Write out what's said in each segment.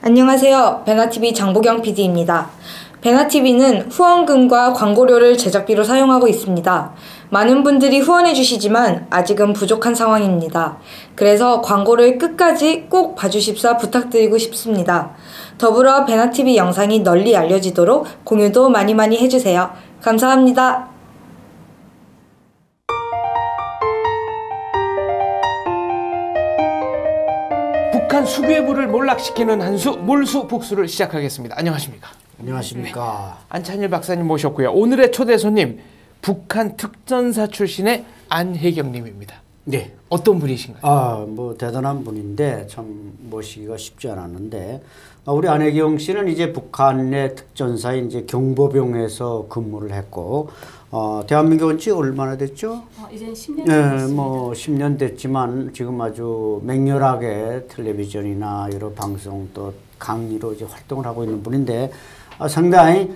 안녕하세요. 베나TV 장보경 PD입니다. 베나TV는 후원금과 광고료를 제작비로 사용하고 있습니다. 많은 분들이 후원해 주시지만 아직은 부족한 상황입니다. 그래서 광고를 끝까지 꼭 봐주십사 부탁드리고 싶습니다. 더불어 베나TV 영상이 널리 알려지도록 공유도 많이 해주세요. 감사합니다. 북한 수괴부를 몰락시키는 한 수 몰수 복수를 시작하겠습니다. 안녕하십니까? 안녕하십니까? 안찬일 박사님 모셨고요. 오늘의 초대 손님 북한 특전사 출신의 안혜경님입니다. 네. 어떤 분이신가요? 뭐 대단한 분인데 참 모시기가 쉽지 않았는데 우리 안혜경 씨는 이제 북한의 특전사인 이제 경보병에서 근무를 했고 대한민국 온 지 얼마나 됐죠? 이제 10년 됐습니다. 네, 뭐 10년 됐지만 지금 아주 맹렬하게 텔레비전이나 여러 방송 또 강의로 이제 활동을 하고 있는 분인데 상당히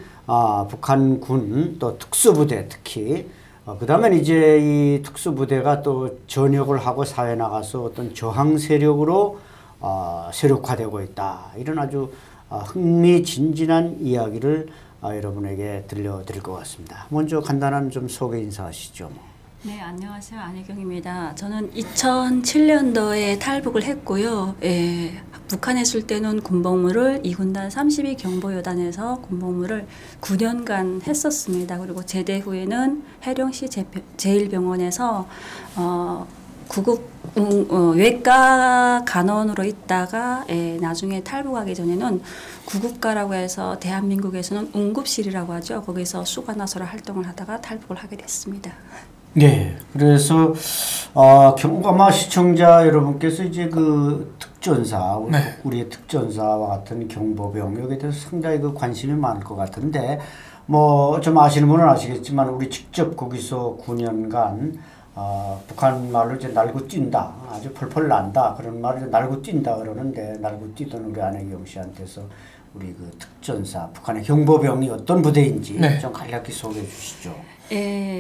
북한군 또 특수부대 특히 그다음에 이제 이 특수부대가 또 전역을 하고 사회 나가서 어떤 저항 세력으로 세력화되고 있다. 이런 아주 흥미진진한 이야기를 여러분에게 들려드릴 것 같습니다. 먼저 간단한 좀 소개 인사하시죠. 네, 안녕하세요. 안혜경입니다. 저는 2007년도에 탈북을 했고요. 북한에 있을 때는 군복무를 2군단 32 경보여단에서 군복무를 9년간 했었습니다. 그리고 제대 후에는 해령시 제1병원에서 구급 외과 간원으로 있다가 나중에 탈북하기 전에는 구급과라고 해서 대한민국에서는 응급실이라고 하죠. 거기서 수간호사로 활동을 하다가 탈북을 하게 됐습니다. 네, 그래서 아마 시청자 여러분께서 이제 그 특전사, 네. 우리의 특전사와 같은 경보병 여기에 대해서 상당히 그 관심이 많을 것 같은데 뭐 좀 아시는 분은 아시겠지만 우리 직접 거기서 9년간 북한 말로 이제 날고 뛴다, 아주 펄펄 난다 그런 말을 날고 뛴다 그러는데 날고 뛰던 우리 안혜경 씨한테서 우리 그 특전사 북한의 경보병이 어떤 부대인지 네. 좀 간략히 소개해 주시죠.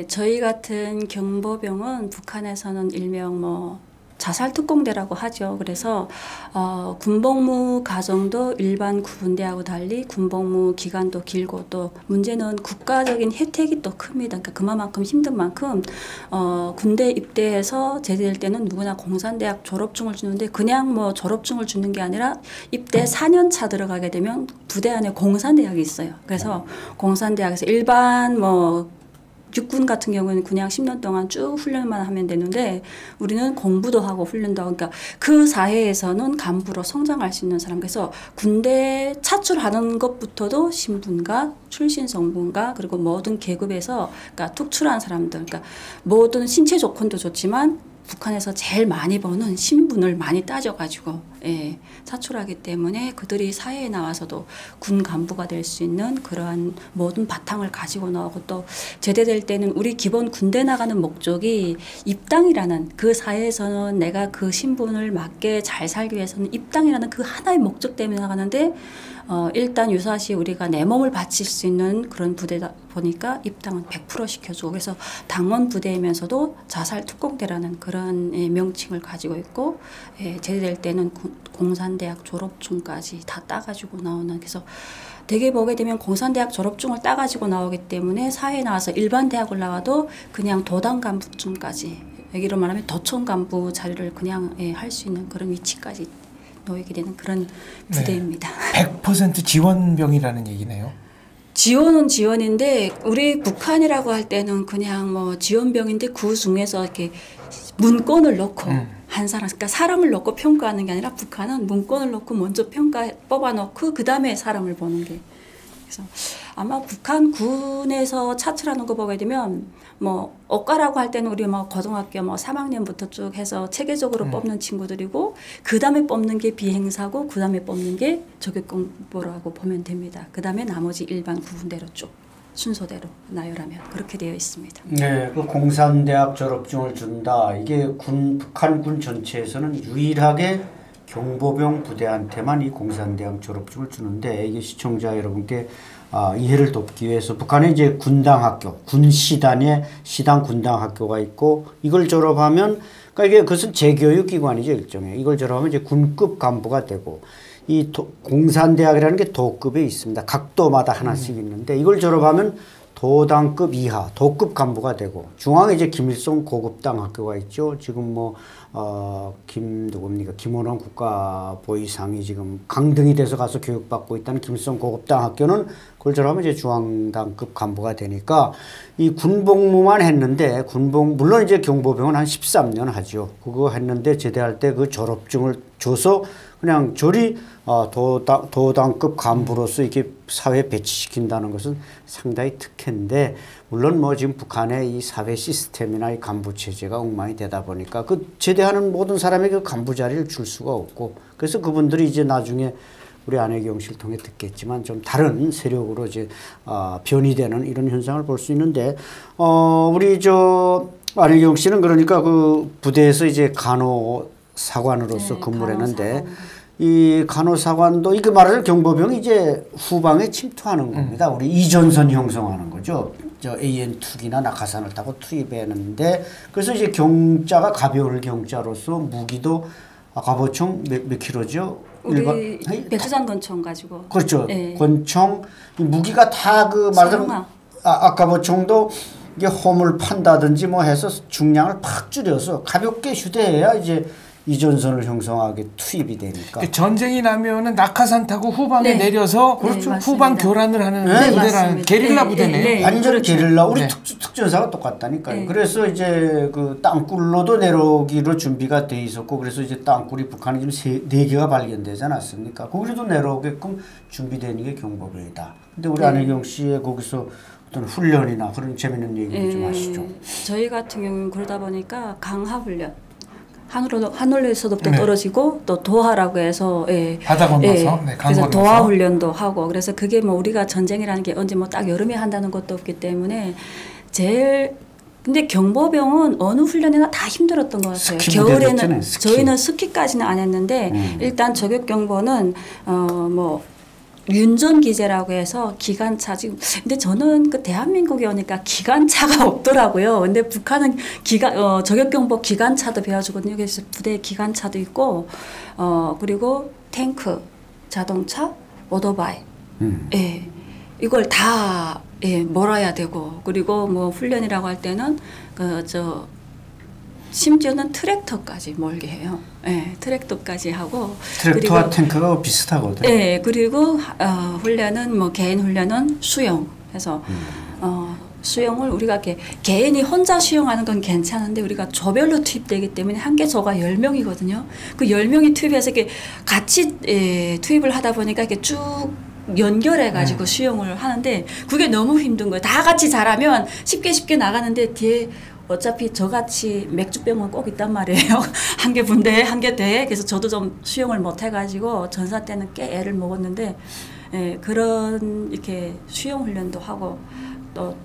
저희 같은 경보병은 북한에서는 일명 자살특공대라고 하죠. 그래서 군복무 과정도 일반 구분대하고 달리 군복무 기간도 길고 또 문제는 국가적인 혜택이 또 큽니다. 그러니까 그만큼 힘든 만큼 군대 입대해서 제대할 때는 누구나 공산대학 졸업증을 주는데 그냥 졸업증을 주는 게 아니라 입대 4년 차 들어가게 되면 부대 안에 공산대학이 있어요. 그래서 공산대학에서 일반 육군 같은 경우는 그냥 10년 동안 쭉 훈련만 하면 되는데 우리는 공부도 하고 훈련도 하고 그러니까 그 사회에서는 간부로 성장할 수 있는 사람 그래서 군대 차출하는 것부터도 신분과 출신 성분과 그리고 모든 계급에서 그러니까 특출한 사람들 그러니까 모든 신체 조건도 좋지만 북한에서 제일 많이 버는 신분을 많이 따져가지고 차출하기 때문에 그들이 사회에 나와서도 군 간부가 될 수 있는 그러한 모든 바탕을 가지고 나오고 또 제대될 때는 우리 기본 군대 나가는 목적이 입당이라는 그 사회에서는 내가 그 신분을 맞게 잘 살기 위해서는 입당이라는 그 하나의 목적 때문에 나가는데 일단 유사시 우리가 내 몸을 바칠 수 있는 그런 부대다 보니까 입당은 100% 시켜주고 그래서 당원 부대이면서도 자살 특공대라는 그런 명칭을 가지고 있고 제대될 때는 공산대학 졸업증까지 다 따가지고 나오는 그래서 되게 보게 되면 공산대학 졸업증을 따가지고 나오기 때문에 사회에 나와서 일반 대학을 나와도 그냥 도당 간부증까지 여기로 말하면 도청 간부 자리를 그냥 할 수 있는 그런 위치까지 놓이게 되는 그런 부대입니다. 100% 지원병이라는 얘기네요. 지원은 지원인데 우리 북한이라고 할 때는 그냥 지원병인데 그 중에서 이렇게 문건을 넣고 한 사람, 그러니까 사람을 넣고 평가하는 게 아니라 북한은 문건을 넣고 먼저 뽑아놓고 그 다음에 사람을 보는 게. 그래서 아마 북한 군에서 차출하는 거 보게 되면 억가라고 할 때는 우리 고등학교 3학년부터 쭉 해서 체계적으로 뽑는 친구들이고 그 다음에 뽑는 게 비행사고 그 다음에 뽑는 게 저격공보라고 보면 됩니다. 그 다음에 나머지 일반 구분대로 쭉 순서대로 나열하면 그렇게 되어 있습니다. 네, 그 공산대학 졸업증을 준다. 이게 북한군 전체에서는 유일하게 경보병 부대한테만 이 공산대학 졸업증을 주는데 이게 시청자 여러분께 이해를 돕기 위해서 북한에 이제 군당학교, 군시단의 시당 군당학교가 있고 이걸 졸업하면 그러니까 이게 그것은 재교육기관이죠 일종의 이걸 졸업하면 이제 군급 간부가 되고 이 공산대학이라는 게 도급에 있습니다. 각 도마다 하나씩 있는데 이걸 졸업하면 도당급 이하, 도급 간부가 되고 중앙에 이제 김일성 고급당 학교가 있죠. 지금 뭐 누굽니까? 김원원 국가보위상이 지금 강등이 돼서 가서 교육받고 있다는 김일성 고급당 학교는 그걸 졸업하면 이제 중앙당급 간부가 되니까 이 군복무만 했는데 물론 이제 경보병은 한 13년 하죠. 그거 했는데 제대할 때 그 졸업증을 줘서 그냥 저리 도당급 간부로서 이렇게 사회에 배치시킨다는 것은 상당히 특혜인데 물론 뭐 지금 북한의 이 사회 시스템이나 이 간부 체제가 엉망이 되다 보니까 그 제대하는 모든 사람에게 그 간부 자리를 줄 수가 없고 그래서 그분들이 이제 나중에 우리 안혜경 씨를 통해 듣겠지만 좀 다른 세력으로 이제 변이되는 이런 현상을 볼 수 있는데 우리 안혜경 씨는 그러니까 그 부대에서 이제 간호사관으로서 근무를 했는데 이 간호사관도 이게 말하자면 경보병이 이제 후방에 침투하는 겁니다. 우리 이전선 형성하는 거죠. AN2기나 낙하산을 타고 투입했는데 그래서 이제 경자가 가벼울 경자로서 무기도 아까보총 몇 킬로죠? 우리 백두산 권총 가지고. 그렇죠. 네. 권총 무기가 다 그 말하자면 아까보총도 이게 홈을 판다든지 뭐 해서 중량을 팍 줄여서 가볍게 휴대해야 이제 이전선을 형성하게 투입이 되니까. 전쟁이 나면은 낙하산 타고 후방에 네. 내려서 그렇죠. 네, 후방 교란을 하는 네, 부대라는 게릴라 부대네요. 네, 완전 그렇죠. 게릴라. 우리 특전사가 똑같다니까요. 네. 그래서 이제 그 땅굴로도 내려오기로 준비가 돼 있었고 그래서 이제 땅굴이 북한에 지금 4개가 발견되지 않았습니까? 거기로도 내려오게끔 준비되는 게 경보병이다. 근데 우리 안혜경 씨의 거기서 어떤 훈련이나 그런 재밌는 얘기를 좀 하시죠. 저희 같은 경우는 그러다 보니까 강하 훈련. 하늘에서도 또 떨어지고 또 도하라고 해서 바다 건너서 그래서 도하 훈련도 하고 그래서 그게 뭐 우리가 전쟁이라는 게 언제 뭐 딱 여름에 한다는 것도 없기 때문에 근데 경보병은 어느 훈련이나 다 힘들었던 것 같아요. 겨울에는 저희는 스키까지는 안 했는데 일단 저격 경보는 뭐 윤전 기제라고 해서 기관차 지금 근데 저는 그 대한민국에 오니까 기관차가 없더라고요. 근데 북한은 저격 경보 기관차도 배워주거든요. 그래서 부대에 기관차도 있고 그리고 탱크, 자동차, 오토바이, 예, 이걸 다 몰아야 되고 그리고 뭐 훈련이라고 할 때는 심지어는 트랙터까지 몰게 해요. 네, 트랙터까지 하고. 트랙터와 탱크가 비슷하거든요. 네, 그리고 훈련은 뭐 개인 훈련은 수영 해서 수영을 우리가 개인이 혼자 수영하는 건 괜찮은데 우리가 조별로 투입되기 때문에 한 개 조가 10명이거든요. 그 10명이 투입해서 이렇게 같이 투입을 하다 보니까 이렇게 쭉 연결해가지고 수영을 하는데 그게 너무 힘든 거예요. 다 같이 잘하면 쉽게 나가는데 뒤에 어차피 저같이 맥주병은 꼭 있단 말이에요. 한 개 분대에 한 개 대. 그래서 저도 좀 수영을 못 해가지고 전사 때는 꽤 애를 먹었는데 그런 이렇게 수영 훈련도 하고 또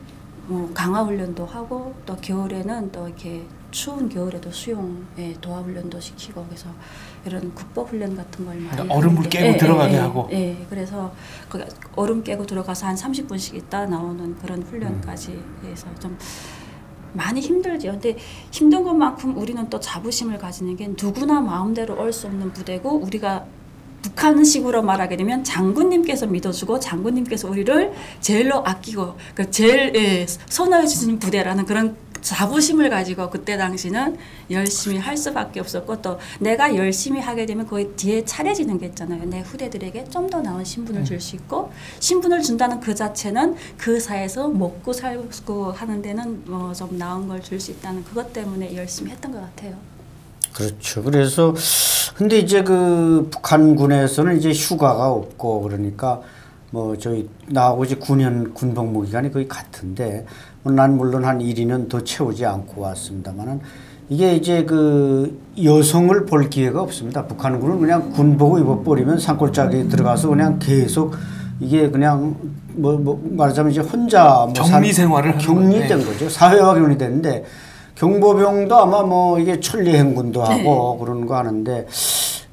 뭐 강화 훈련도 하고 또 겨울에는 또 이렇게 추운 겨울에도 수영 도하 훈련도 시키고 그래서 이런 국법 훈련 같은 걸 많이 얼음을 깨고 들어가게 하고. 그래서 얼음 깨고 들어가서 한 30분씩 있다 나오는 그런 훈련까지 해서 좀 많이 힘들죠. 근데 힘든 것만큼 우리는 또 자부심을 가지는 게 누구나 마음대로 올 수 없는 부대고 우리가 북한식으로 말하게 되면 장군님께서 믿어주고 장군님께서 우리를 제일로 아끼고 제일 선호해 주시는 부대라는 그런 자부심을 가지고 그때 당시는 열심히 할 수밖에 없었고 또 내가 열심히 하게 되면 거기 뒤에 차려지는 게 있잖아요. 내 후대들에게 좀 더 나은 신분을 줄 수 있고 신분을 준다는 그 자체는 그 사회에서 먹고 살고 하는 데는 뭐 좀 나은 걸 줄 수 있다는 그것 때문에 열심히 했던 것 같아요. 그렇죠. 그래서 근데 이제 그 북한군에서는 이제 휴가가 없고 그러니까 뭐 저희 나하고 이제 9년 군복무 기간이 거의 같은데 난 물론 한 1위는 더 채우지 않고 왔습니다만은 이게 이제 그 여성을 볼 기회가 없습니다. 북한군은 그냥 군복을 입어버리면 산골짜기에 들어가서 그냥 계속 이게 그냥 뭐 말하자면 이제 혼자 뭐 격리 생활을 격리된 거죠. 사회화 격리됐는데 경보병도 아마 뭐 이게 천리행군도 하고 그런 거 하는데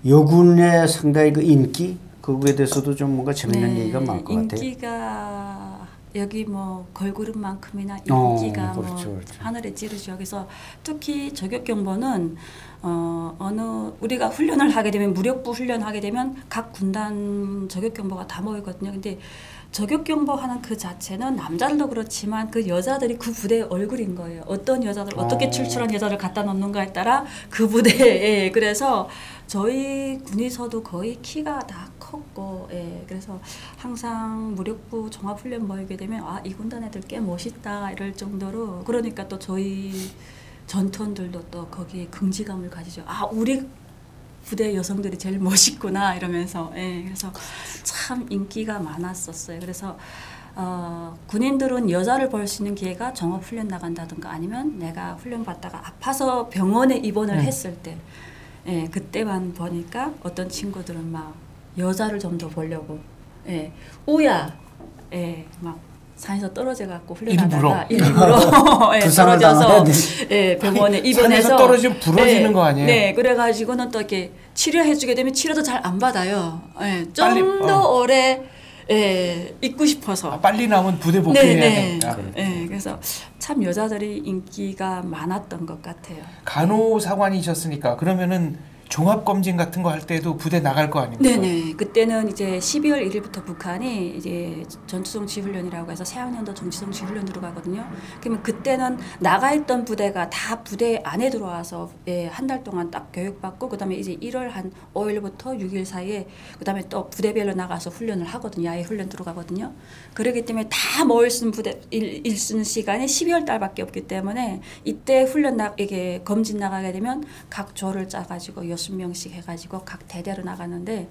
여군의 상당히 그 인기 그거에 대해서도 좀 뭔가 재밌는 얘기가 많을 것 같아요. 인기가 여기 뭐 걸그룹만큼이나 인기가 그렇죠, 뭐 그렇죠. 하늘에 찌르죠. 그래서 특히 저격경보는 어느 우리가 훈련을 하게 되면 무력부 훈련하게 되면 각 군단 저격경보가 다 모이거든요. 근데 저격경보 하는 그 자체는 남자들도 그렇지만 그 여자들이 그 부대의 얼굴인 거예요. 어떤 여자들 어떻게 출출한 여자를 갖다 놓는가에 따라 그 부대에 그래서 저희 군에서도 거의 키가 다 컸고 그래서 항상 무력부 종합훈련 모이게 되면 아, 이 군단 애들 꽤 멋있다 이럴 정도로 그러니까 또 저희 전투원들도 또 거기에 긍지감을 가지죠. 아, 우리 부대 여성들이 제일 멋있구나 이러면서 그래서 참 인기가 많았었어요. 그래서 군인들은 여자를 볼 수 있는 기회가 종합훈련 나간다든가 아니면 내가 훈련 받다가 아파서 병원에 입원을 했을 때 그때만 보니까 어떤 친구들은 막 여자를 좀 더 보려고 우야 막 산에서 떨어져 갖고 훈련하다가 일부러 떨어져서 병원에 입원해서 산에서 떨어지면 부러지는 거 아니에요? 네, 그래가지고는 또 이렇게 치료해주게 되면 치료도 잘 안 받아요. 좀 더 오래 있고 싶어서. 빨리 나오면 부대 복귀해야 되니까. 그래서 참 여자들이 인기가 많았던 것 같아요. 간호사관이셨으니까 그러면은 종합검진 같은 거 할 때도 부대 나갈 거 아닙니까? 네네. 그때는 이제 12월 1일부터 북한이 이제 전투성지훈련이라고 해서 새학년도 정치성지훈련 들어가거든요. 그러면 그때는 나가 있던 부대가 다 부대 안에 들어와서 한 달 동안 딱 교육받고 그다음에 이제 1월 한 5일부터 6일 사이에 그다음에 또 부대별로 나가서 훈련을 하거든요. 야외 훈련 들어가거든요. 그렇기 때문에 다 모일 수 있는 부대 일 쓰는 시간이 12월 달밖에 없기 때문에 이때 훈련 이게 검진 나가게 되면 각 조를 짜가지고 6명씩 해가지고 각 대대로 나가는데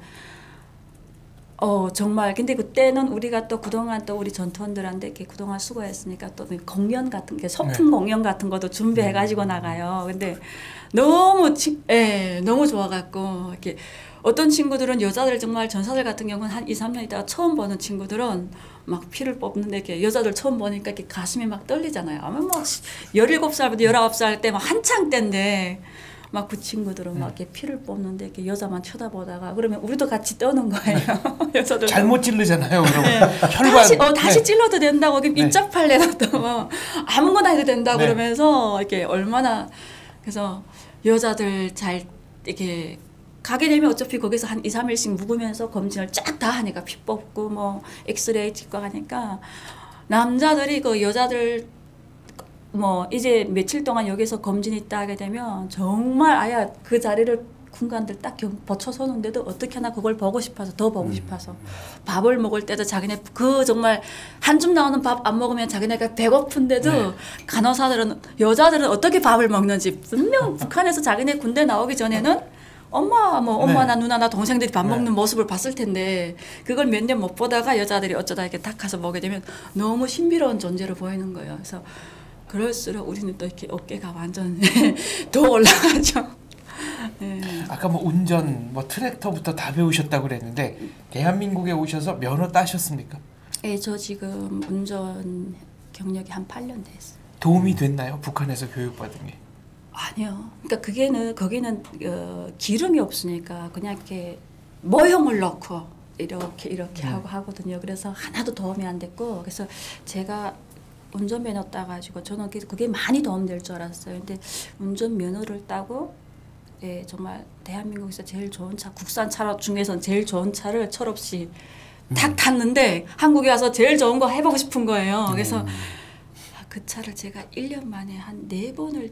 정말 근데 그때는 우리가 또 그동안 또 우리 전투원들한테 이렇게 그동안 수고했으니까 또 공연 같은 게 소품 공연 같은 것도 준비해가지고 나가요. 근데 너무 너무 좋아갖고 이렇게 어떤 친구들은 여자들 정말 전사들 같은 경우는 한 2, 3년 있다가 처음 보는 친구들은 막 피를 뽑는데 이렇게 여자들 처음 보니까 이렇게 가슴이 막 떨리잖아요. 아마 뭐 17살부터 19살 때 막 한창 때인데 막 그 친구들은 막 이렇게 피를 뽑는데 이렇게 여자만 쳐다보다가 그러면 우리도 같이 떠는 거예요. 여자들 잘못 찌르잖아요. 그러면 혈관 다시 찔러도 된다고 입자팔레나 또 뭐 아무거나 해도 된다고 그러면서 이렇게 얼마나 그래서 여자들 잘 이렇게 가게 되면 어차피 거기서 한 2, 3일씩 묵으면서 검진을 쫙 다 하니까 피 뽑고 뭐 엑스레이 찍고 하니까 남자들이 그 여자들 뭐 이제 며칠 동안 여기서 검진 있다 하게 되면 정말 아야 그 자리를 군관들 딱 버쳐서는데도 어떻게 하나 그걸 보고 싶어서 더 보고 싶어서 밥을 먹을 때도 자기네 그 정말 한 줌 나오는 밥 안 먹으면 자기네가 배고픈데도 간호사들은 여자들은 어떻게 밥을 먹는지 분명 북한에서 자기네 군대 나오기 전에는 엄마나 누나나 동생들이 밥 먹는 모습을 봤을 텐데 그걸 몇 년 못 보다가 여자들이 어쩌다 이렇게 딱 가서 보게 되면 너무 신비로운 존재로 보이는 거예요. 그래서 그럴수록 우리는 또 이렇게 어깨가 완전 더 올라가죠. 아까 뭐 운전, 뭐 트랙터부터 다 배우셨다고 그랬는데 대한민국에 오셔서 면허 따셨습니까? 네, 저 지금 운전 경력이 한 8년 됐어요. 도움이 됐나요? 북한에서 교육받은 게? 아니요. 그러니까 거기는 기름이 없으니까 그냥 이렇게 모형을 넣고 이렇게 하고 하거든요. 그래서 하나도 도움이 안 됐고 그래서 제가 운전면허 따가지고 저는 그게 많이 도움될 줄 알았어요. 근데 운전면허를 따고 정말 대한민국에서 제일 좋은 차, 국산 차 중에서는 제일 좋은 차를 철없이 탁 탔는데 한국에 와서 제일 좋은 거 해보고 싶은 거예요. 그래서 그 차를 제가 1년 만에 한 4번을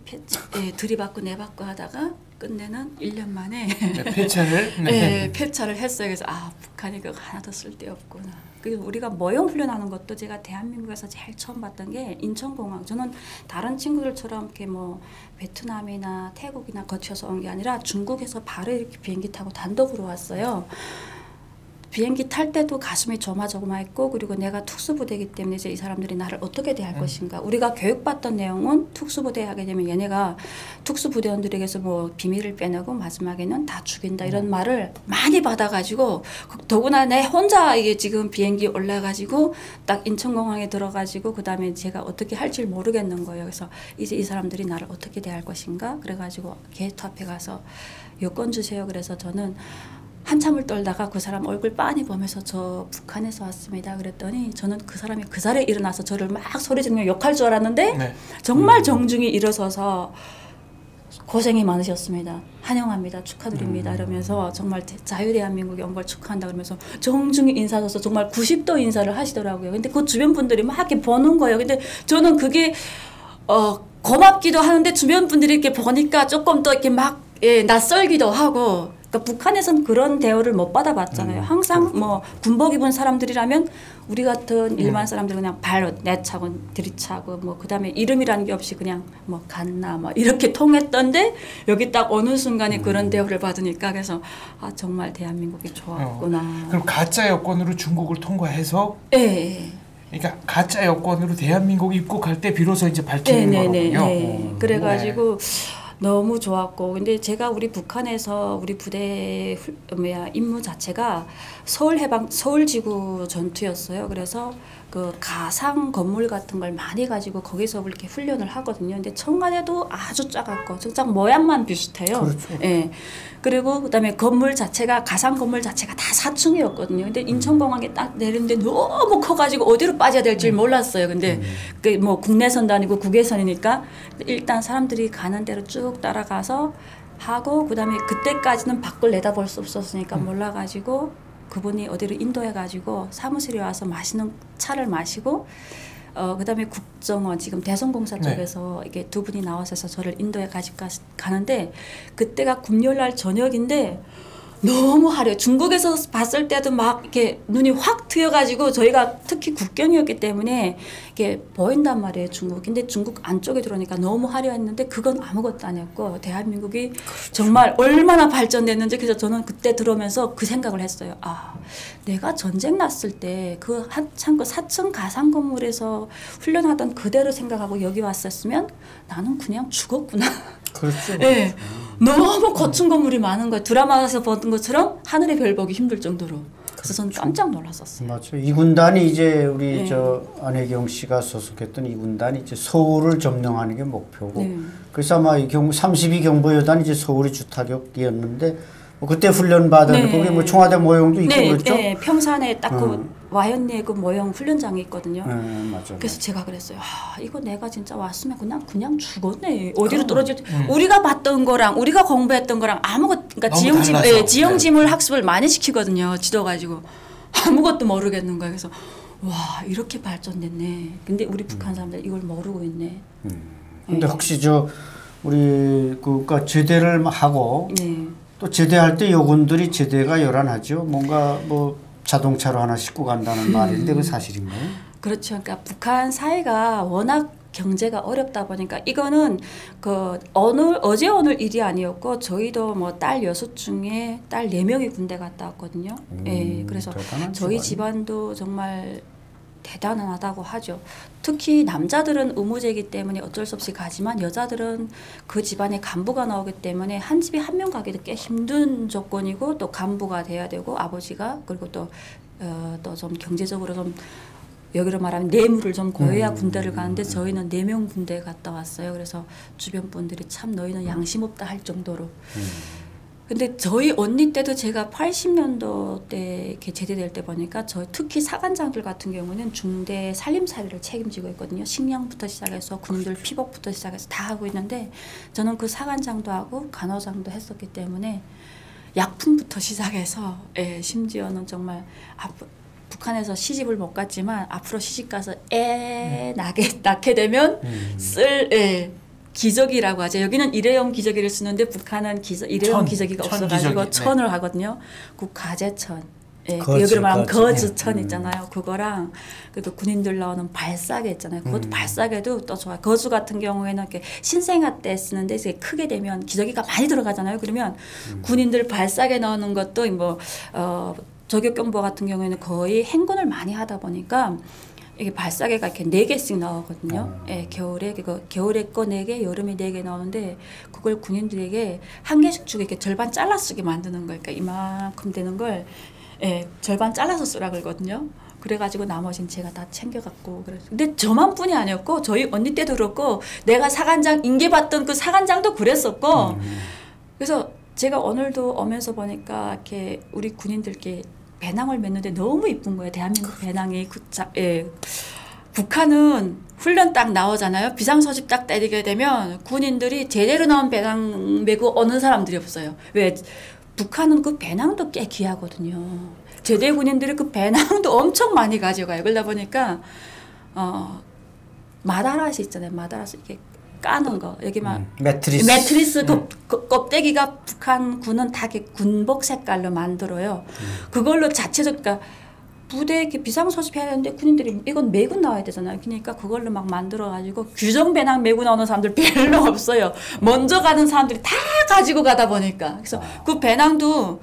들이받고 내받고 하다가 끝내는 1년 만에 폐차를? 폐차를 했어요. 그래서 북한이 그거 하나도 쓸데없구나. 그리고 우리가 모형 훈련하는 것도 제가 대한민국에서 제일 처음 봤던 게 인천공항. 저는 다른 친구들처럼 이렇게 뭐 베트남이나 태국이나 거쳐서 온 게 아니라 중국에서 바로 이렇게 비행기 타고 단독으로 왔어요. 비행기 탈 때도 가슴이 조마조마했고 그리고 내가 특수부대이기 때문에 이제 이 사람들이 나를 어떻게 대할 것인가. 우리가 교육받던 내용은 특수부대 하게 되면 얘네가 특수부대원들에게서 뭐 비밀을 빼내고 마지막에는 다 죽인다 이런 말을 많이 받아가지고 더구나 내 혼자 이게 지금 비행기 올라가지고 딱 인천공항에 들어가지고 그다음에 제가 어떻게 할지 모르겠는 거예요. 그래서 이제 이 사람들이 나를 어떻게 대할 것인가. 그래가지고 게이트 앞에 가서 여권 주세요. 그래서 저는 한참을 떨다가 그 사람 얼굴 빤히 보면서 저 북한에서 왔습니다. 그랬더니 저는 그 사람이 그 자리에 일어나서 저를 막 소리 지르며 욕할 줄 알았는데 네. 정말 정중히 일어서서 고생이 많으셨습니다. 환영합니다. 축하드립니다. 이러면서 정말 자유대한민국에 온 걸 축하한다 그러면서 정중히 인사해서 정말 90도 인사를 하시더라고요. 근데 그 주변 분들이 막 이렇게 보는 거예요. 근데 저는 그게 고맙기도 하는데 주변 분들이 이렇게 보니까 조금 더 이렇게 막 낯설기도 하고. 그러니까 북한에서는 그런 대우를 못 받아봤잖아요. 항상 뭐 군복 입은 사람들이라면 우리 같은 일반 사람들은 그냥 발 내차고 들이차고 뭐 그다음에 이름이라는 게 없이 그냥 뭐 갔나 뭐 이렇게 통했던데 여기 딱 어느 순간에 그런 대우를 받으니까 그래서 아 정말 대한민국이 좋았구나. 그럼 가짜 여권으로 중국을 통과해서 네. 그러니까 가짜 여권으로 대한민국 입국할 때 비로소 이제 밝히는 거거든요. 네. 그래가지고 너무 좋았고 근데 제가 우리 북한에서 우리 부대 임무 자체가 서울지구 전투였어요. 그래서 그 가상 건물 같은 걸 많이 가지고 거기서 이렇게 훈련을 하거든요. 근데 청와대도 아주 작았고 정작 모양만 비슷해요. 그렇죠. 예. 그리고 그다음에 건물 자체가 가상 건물 자체가 다 4층이었거든요. 근데 인천공항에 딱 내리는데 너무 커가지고 어디로 빠져야 될지 몰랐어요. 근데 그 뭐 국내선도 아니고 국외선이니까 일단 사람들이 가는 대로 쭉 따라가서 하고 그다음에 그때까지는 밖을 내다볼 수 없었으니까 몰라가지고 그분이 어디로 인도해가지고 사무실에 와서 마시는 차를 마시고 그다음에 국정원 지금 대성공사 쪽에서 이게 두 분이 나와서 저를 인도에 가지고 가는데 그때가 금요일날 저녁인데 너무 화려해. 중국에서 봤을 때도 막 이렇게 눈이 확 트여가지고 저희가 특히 국경이었기 때문에 이게 보인단 말이에요, 중국. 근데 중국 안쪽에 들어오니까 너무 화려했는데 그건 아무것도 아니었고 대한민국이 정말 얼마나 발전됐는지 그래서 저는 그때 들어오면서 그 생각을 했어요. 아, 내가 전쟁 났을 때 그 한참 그 4층 가상 건물에서 훈련하던 그대로 생각하고 여기 왔었으면 나는 그냥 죽었구나. 그렇죠. 네. 너무 거친 건물이 많은 거예요. 드라마에서 보던 것처럼 하늘의 별 보기 힘들 정도로. 그래서 저는 깜짝 놀랐었어요. 맞죠. 이 군단이 이제 우리 저 안혜경 씨가 소속했던 이 군단이 이제 서울을 점령하는 게 목표고. 그래서 아마 이 32경보여단 이제 서울이 주타격이었는데 뭐 그때 훈련 받은 거기 뭐 청와대 모형도 있고 그렇죠. 네, 평산에 딱 그 와연리에 그 모형 훈련장이 있거든요. 맞아. 그래서 제가 그랬어요. 아, 이거 내가 진짜 왔으면 그냥 죽었네. 어디로 떨어질지. 우리가 봤던 거랑 우리가 공부했던 거랑 아무것도 그러니까 지형지물 학습을 많이 시키거든요. 지도 가지고 아무것도 모르겠는 거예요. 그래서 와 이렇게 발전됐네. 근데 우리 북한 사람들 이걸 모르고 있네. 근데 혹시 저 우리 그니까 제대를 하고 또 제대할 때 요군들이 제대가 요란하죠. 뭔가 뭐 자동차로 하나 싣고 간다는 말인데 그 사실인가요? 그렇죠. 그러니까 북한 사회가 워낙 경제가 어렵다 보니까 이거는 그 어제 오늘 일이 아니었고 저희도 뭐 딸 6 중에 딸 4명이 군대 갔다 왔거든요. 예. 그래서 저희 집안도 정말 대단하다고 하죠. 특히 남자들은 의무제이기 때문에 어쩔 수 없이 가지만 여자들은 그 집안에 간부가 나오기 때문에 한 집에 한 명 가기도 꽤 힘든 조건이고 또 간부가 돼야 되고 아버지가 그리고 또 좀 경제적으로 좀 여기로 말하면 뇌물을 좀 고해야 군대를 가는데 저희는 4명 군대에 갔다 왔어요. 그래서 주변 분들이 참 너희는 양심 없다 할 정도로. 근데 저희 언니 때도 제가 80년도 때 이렇게 제대될 때 보니까 특히 사관장들 같은 경우는 중대 살림살이를 책임지고 있거든요. 식량부터 시작해서 군인들 피복부터 시작해서 다 하고 있는데 저는 그 사관장도 하고 간호장도 했었기 때문에 약품부터 시작해서 심지어는 정말 북한에서 시집을 못 갔지만 앞으로 시집 가서 낳게 되면 쓸 기저귀라고 하죠. 여기는 일회용 기저귀를 쓰는데 북한은 일회용 기저귀가 없어가지고 천을 하거든요. 그 가재천. 여기로 말하면 거즈천 있잖아요. 그거랑 그래도 군인들 나오는 발사계 있잖아요. 그것도 발사계도 또 좋아요. 거즈 같은 경우에는 이렇게 신생아 때 쓰는데 이제 크게 되면 기저귀가 많이 들어가잖아요. 그러면 군인들 발사계 나오는 것도 뭐 저격경보 같은 경우에는 거의 행군을 많이 하다 보니까 이게 발사계가 이렇게 4개씩 나오거든요. 겨울에 거 4개, 여름에 4개 나오는데 그걸 군인들에게 1개씩 주고 이렇게 절반 잘라 쓰게 만드는 거예요. 그러니까 이만큼 되는 걸 절반 잘라서 쓰라 그러거든요. 그래가지고 나머지는 제가 다 챙겨갖고 그랬어요. 근데 저만 뿐이 아니었고 저희 언니 때도 그렇고 내가 사관장 임계 받던 그 사관장도 그랬었고 그래서 제가 오늘도 오면서 보니까 이렇게 우리 군인들께 배낭을 맸는데 너무 이쁜 거예요. 대한민국 배낭이. 예. 북한은 훈련 딱 나오잖아요. 비상소집 딱 때리게 되면 군인들이 제대로 나온 배낭 메고 오는 사람들이 없어요. 왜? 북한은 그 배낭도 꽤 귀하거든요. 제대 군인들이 그 배낭도 엄청 많이 가져가요. 그러다 보니까 마다라스 있잖아요. 마다라스 이렇게 까는 거. 여기만 매트리스 껍데기가 북한군은 다 이렇게 군복 색깔로 만들어요. 그걸로 자체적 그러니까 부대에 이렇게 비상소집해야 되는데 군인들이 이건 메고 나와야 되잖아요. 그러니까 그걸로 막 만들어가지고 규정 배낭 메고 나오는 사람들 별로 없어요. 먼저 가는 사람들이 다 가지고 가다 보니까. 그래서 그 배낭도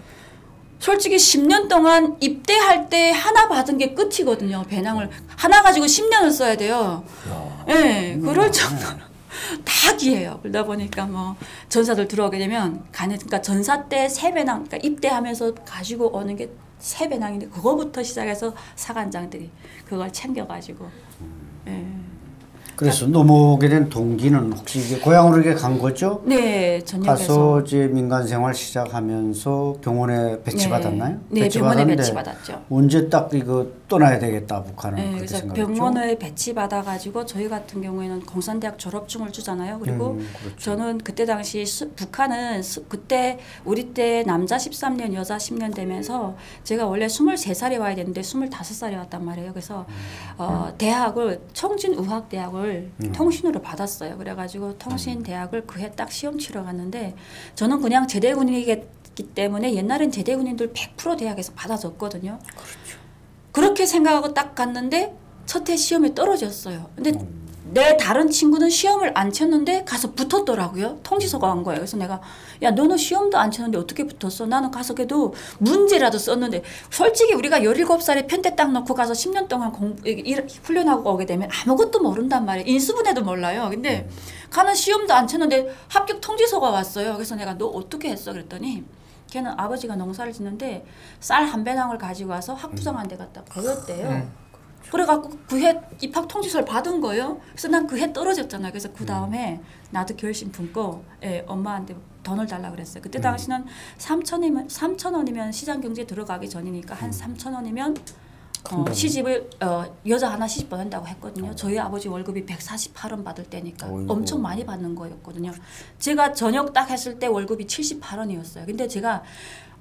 솔직히 10년 동안 입대할 때 하나 받은 게 끝이거든요. 배낭을 하나 가지고 10년을 써야 돼요. 예, 네, 그럴 정도로 다 귀해요. 그러다 보니까 뭐 전사들 들어오게 되면 그러니까 전사 때 새 배낭, 그러니까 입대하면서 가지고 오는 게 새 배낭인데 그거부터 시작해서 사관장들이 그걸 챙겨가지고. 예. 그래서 넘어오게 된 동기는 혹시 이게 고향으로 이렇게 간 거죠? 네, 전역에서. 가서 이제 민간 생활 시작하면서 병원에 배치받았나요? 네, 병원에 배치받았죠. 언제 딱 이거 떠나야 되겠다 북한은. 네, 그래서 병원에 배치받아가지고 저희 같은 경우에는 공산대학 졸업증을 주잖아요. 그리고 그렇죠. 저는 그때 당시 북한은 그때 우리 때 남자 13년 여자 10년 되면서 제가 원래 23살에 와야 되는데 25살에 왔단 말이에요. 그래서 대학을 청진의학대학을 통신으로 받았어요. 그래가지고 통신대학을 그 해 딱 시험 치러 갔는데 저는 그냥 제대군이기 때문에 옛날엔 제대군인들 100% 대학에서 받아줬거든요. 그렇죠. 그렇게 생각하고 딱 갔는데 첫 해 시험에 떨어졌어요. 근데 내 다른 친구는 시험을 안 쳤는데 가서 붙었더라고요. 통지서가 온 거예요. 그래서 내가 야 너는 시험도 안 쳤는데 어떻게 붙었어? 나는 가서 그래도 문제라도 썼는데 솔직히 우리가 17살에 편대 딱 넣고 가서 10년 동안 훈련하고 오게 되면 아무것도 모른단 말이에요. 인수분해도 몰라요. 근데 가는 시험도 안 쳤는데 합격 통지서가 왔어요. 그래서 내가 너 어떻게 했어? 그랬더니 걔는 아버지가 농사를 짓는데 쌀 한 배낭을 가지고 와서 학부장한테 갖다 보였대요. 그래갖고 그 해 입학 통지서를 받은 거예요. 그래서 난 그 해 떨어졌잖아요. 그래서 그 다음에 나도 결심 품고 엄마한테 돈을 달라고 그랬어요. 그때 당시는 3,000원이면 시장경제 들어가기 전이니까 한 3,000원이면 시집을 여자 하나 시집 보낸다고 했거든요. 저희 아버지 월급이 148원 받을 때니까 엄청 많이 받는 거였거든요. 제가 전역 딱 했을 때 월급이 78원이었어요. 근데 제가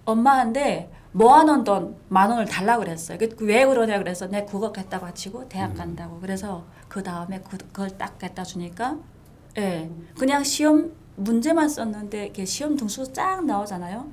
엄마한테 모아놓은 돈 10,000원을 달라고 그랬어요. 왜 그러냐 그래서 내 국어 갖다 바치고 대학 간다고. 그래서 그 다음에 그걸 딱 갖다 주니까 그냥 시험 문제만 썼는데 이렇게 시험 등수 쫙 나오잖아요.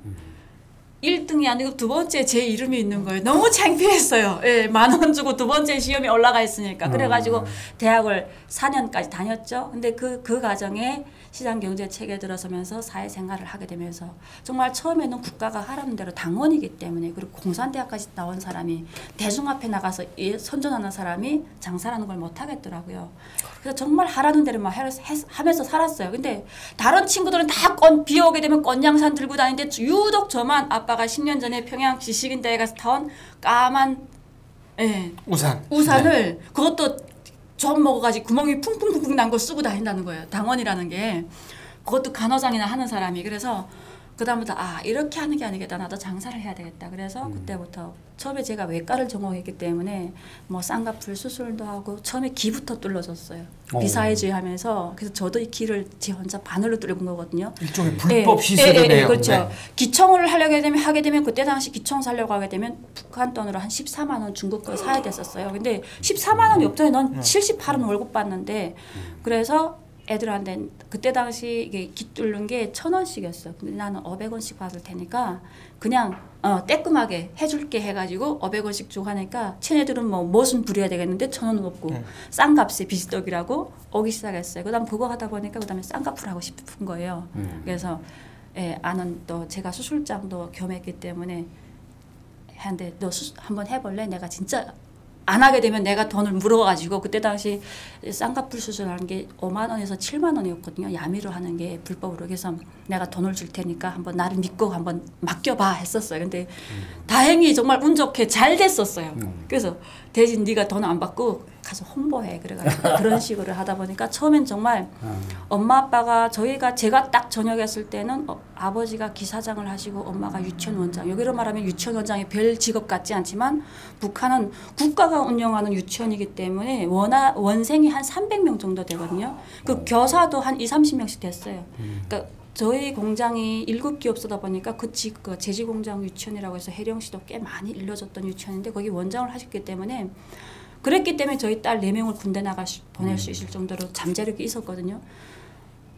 1등이 아니고 두 번째 제 이름이 있는 거예요. 너무 창피했어요. 10,000원 주고 두 번째 시험에 올라가 있으니까. 그래가지고 대학을 4년까지 다녔죠. 근데 그 과정에 시장경제 체계에 들어서면서 사회생활을 하게 되면서 정말 처음에는 국가가 하라는 대로 당원이기 때문에 그리고 공산대학까지 나온 사람이 대중 앞에 나가서 선전하는 사람이 장사라는 걸 못하겠더라고요. 그래서 정말 하라는 대로 막 하면서 살았어요. 근데 다른 친구들은 다 비 오게 되면 꽃양산 들고 다니는데 유독 저만 아빠가 10년 전에 평양 지식인대에 가서 타온 까만 우산을 그것도 좀 먹어가지고 구멍이 쿵쿵쿵쿵 난 거 쓰고 다닌다는 거예요. 당원이라는 게. 그것도 간호장이나 하는 사람이. 그래서 그다음부터 이렇게 하는 게 아니겠다. 나도 장사를 해야 되겠다. 그래서 그때부터 처음에 제가 외과를 전공했기 때문에 뭐 쌍꺼풀 수술도 하고 처음에 귀부터 뚫어줬어요. 비사해주의 하면서. 그래서 저도 이 귀를 제 혼자 바늘로 뚫은 거거든요. 일종의 불법 시술이네요. 그렇죠. 기총을 하게 되면 그때 당시 기총 사려고 하게 되면 북한 돈으로 한 14만 원 중국 거 사야 됐었어요. 근데 14만 원이 없더니 넌 78원 월급 받는데 그래서 애들한테 그때 당시 이게 기 뚫는 게 1,000원씩이었어. 근데 나는 500원씩 받을 테니까 그냥 떼끔하게 해줄게 해가지고 500원씩 주고 하니까 쟤네들은 뭐 무슨 부려야 되겠는데 1,000원 없고 싼값에 비지떡이라고 오기 시작했어요. 그다음 그거 하다 보니까 그다음에 쌍꺼풀 하고 싶은 거예요. 그래서 아는 또 제가 수술장도 겸했기 때문에 한데 너 한번 해볼래? 내가 진짜 안 하게 되면 내가 돈을 물어가지고 그때 당시 쌍꺼풀 수술하는 게 5만 원에서 7만 원이었거든요. 야미로 하는 게 불법으로. 그래서 내가 돈을 줄 테니까 한번 나를 믿고 한번 맡겨봐 했었어요. 근데 다행히 정말 운 좋게 잘 됐었어요. 그래서 대신 네가 돈 안 받고 가서 홍보해 그래가지고 그런 식으로 하다 보니까 처음엔 정말 엄마 아빠가 제가 딱 전역했을 때는 아버지가 기사장을 하시고 엄마가 유치원 원장. 여기로 말하면 유치원 원장이 별 직업 같지 않지만 북한은 국가가 운영하는 유치원이기 때문에 원생이 한 300명 정도 되거든요. 그 교사도 한 20-30명씩 됐어요. 그러니까 저희 공장이 7기업소다 보니까 그 제지공장 유치원이라고 해서 혜령시도 꽤 많이 일러줬던 유치원인데 거기 원장을 하셨기 때문에 그랬기 때문에 저희 딸 4명을 군대 보낼 수 있을 정도로 잠재력이 있었거든요.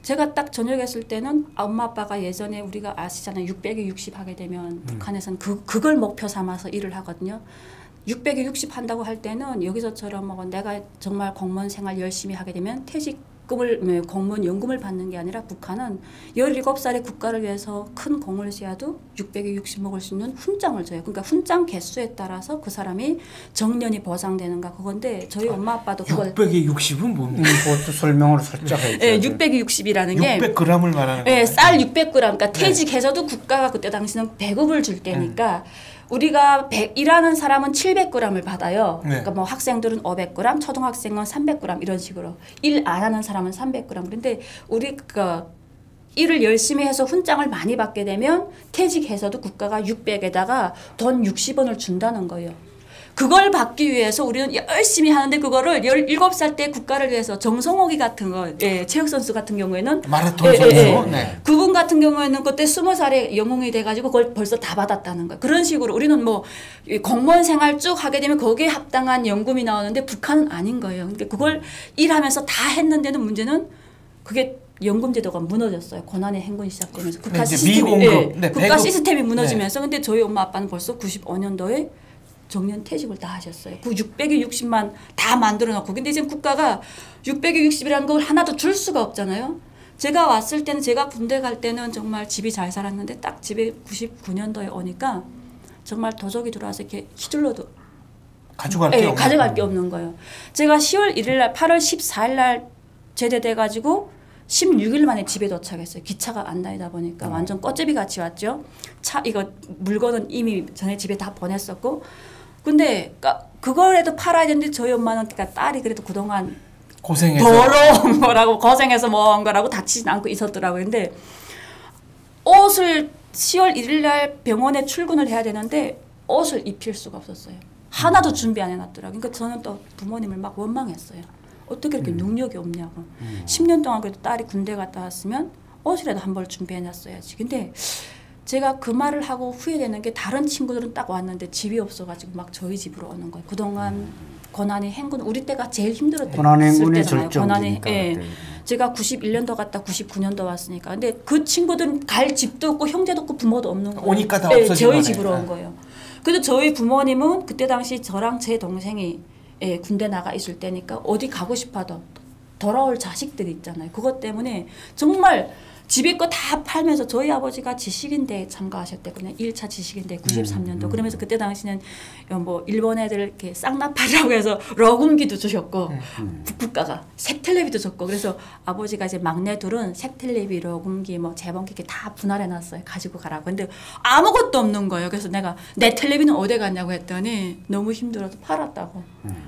제가 딱 전역했을 때는 엄마 아빠가 예전에 우리가 아시잖아요. 600에 60 하게 되면 북한에서는 그걸 목표 삼아서 일을 하거든요. 600에 60 한다고 할 때는 여기서처럼 뭐 내가 정말 공무원 생활 열심히 하게 되면 공무원 연금을 받는 게 아니라 북한은 17살에 국가를 위해서 큰 공을 세워도 600에 60 먹을 수 있는 훈장을 줘요. 그러니까 훈장 개수에 따라서 그 사람이 정년이 보장되는가 그건데 저희 엄마 아빠도 그걸 600에 60은 뭡니까? 그것도 설명을 살짝 해줘야죠. 네, 600에 60이라는 게 600g을 말하는 거예요. 네, 쌀 600g. 그러니까 퇴직해서도 국가가 그때 당시는 배급을 줄 때니까 우리가 일하는 사람은 700g을 받아요. 그러니까 뭐 학생들은 500g, 초등학생은 300g 이런 식으로. 일 안 하는 사람은 300g. 그런데 우리가 일을 열심히 해서 훈장을 많이 받게 되면 퇴직해서도 국가가 600에다가 돈 60원을 준다는 거예요. 그걸 받기 위해서 우리는 열심히 하는데 그거를 17살 때 국가를 위해서 정성호기 같은 거, 체육선수 같은 경우에는 마라톤 선수. 네. 그분 같은 경우에는 그때 20살에 영웅이 돼가지고 그걸 벌써 다 받았다는 거예요. 그런 식으로 우리는 뭐 공무원 생활 쭉 하게 되면 거기에 합당한 연금이 나오는데 북한은 아닌 거예요. 그러니까 그걸 일하면서 다 했는데는 문제는 그게 연금 제도가 무너졌어요. 고난의 행군이 시작되면서 국가 시스템이, 국가 시스템이 무너지면서 근데 저희 엄마 아빠는 벌써 95년도에 정년 퇴직을 다 하셨어요. 그 600에 60만 다 만들어 놓고. 근데 지금 국가가 600에 60이라는 걸 하나도 줄 수가 없잖아요. 제가 왔을 때는 제가 군대 갈 때는 정말 집이 잘 살았는데 딱 집에 99년도에 오니까 정말 도적이 들어와서 이렇게 휘둘러도 가져갈 게 없는 거예요. 제가 10월 1일 날 8월 14일 날 제대돼 가지고 16일 만에 집에 도착했어요. 기차가 안 다니다 보니까 완전 꽃제비 같이 왔죠. 이거 물건은 이미 전에 집에 다 보냈었고 근데 그거라도 팔아야 되는데 저희 엄마는 그러니까 딸이 그래도 그동안 고생해서 더러운 거라고 고생해서 모은 거라고 다치진 않고 있었더라고요. 근데 옷을 10월 1일 날 병원에 출근을 해야 되는데 옷을 입힐 수가 없었어요. 하나도 준비 안 해놨더라고요. 그러니까 저는 또 부모님을 막 원망했어요. 어떻게 이렇게 능력이 없냐고. 10년 동안 그래도 딸이 군대 갔다 왔으면 옷이라도 한 벌 준비해놨어야지. 근데 제가 그 말을 하고 후회되는 게 다른 친구들은 딱 왔는데 집이 없어가지고 막 저희 집으로 오는 거예요. 그동안 고난의 행군, 우리 때가 제일 힘들었던 고난의 행군의 때잖아요. 절정이니까. 제가 91년도 갔다 99년도 왔으니까. 근데 그 친구들은 갈 집도 없고 형제도 없고 부모도 없는 거예요. 오니까 다 없어진 저희 거네. 집으로 온 거예요. 그래서 저희 부모님은 그때 당시 저랑 제 동생이 군대 나가 있을 때니까 어디 가고 싶어도 돌아올 자식들이 있잖아요. 그것 때문에 정말 집에 거 다 팔면서 저희 아버지가 지식인대에 참가하셨대거든요. 1차 지식인대 93년도. 그러면서 그때 당시는 뭐 일본 애들 이렇게 쌍나팔이라고 해서 러군기도 주셨고 국가가 색텔레비도 줬고 그래서 아버지가 이제 막내 둘은 색텔레비, 러군기, 뭐 재봉기 이렇게 다 분할해 놨어요. 가지고 가라고. 근데 아무것도 없는 거예요. 그래서 내가 내 텔레비는 어디 갔냐고 했더니 너무 힘들어서 팔았다고.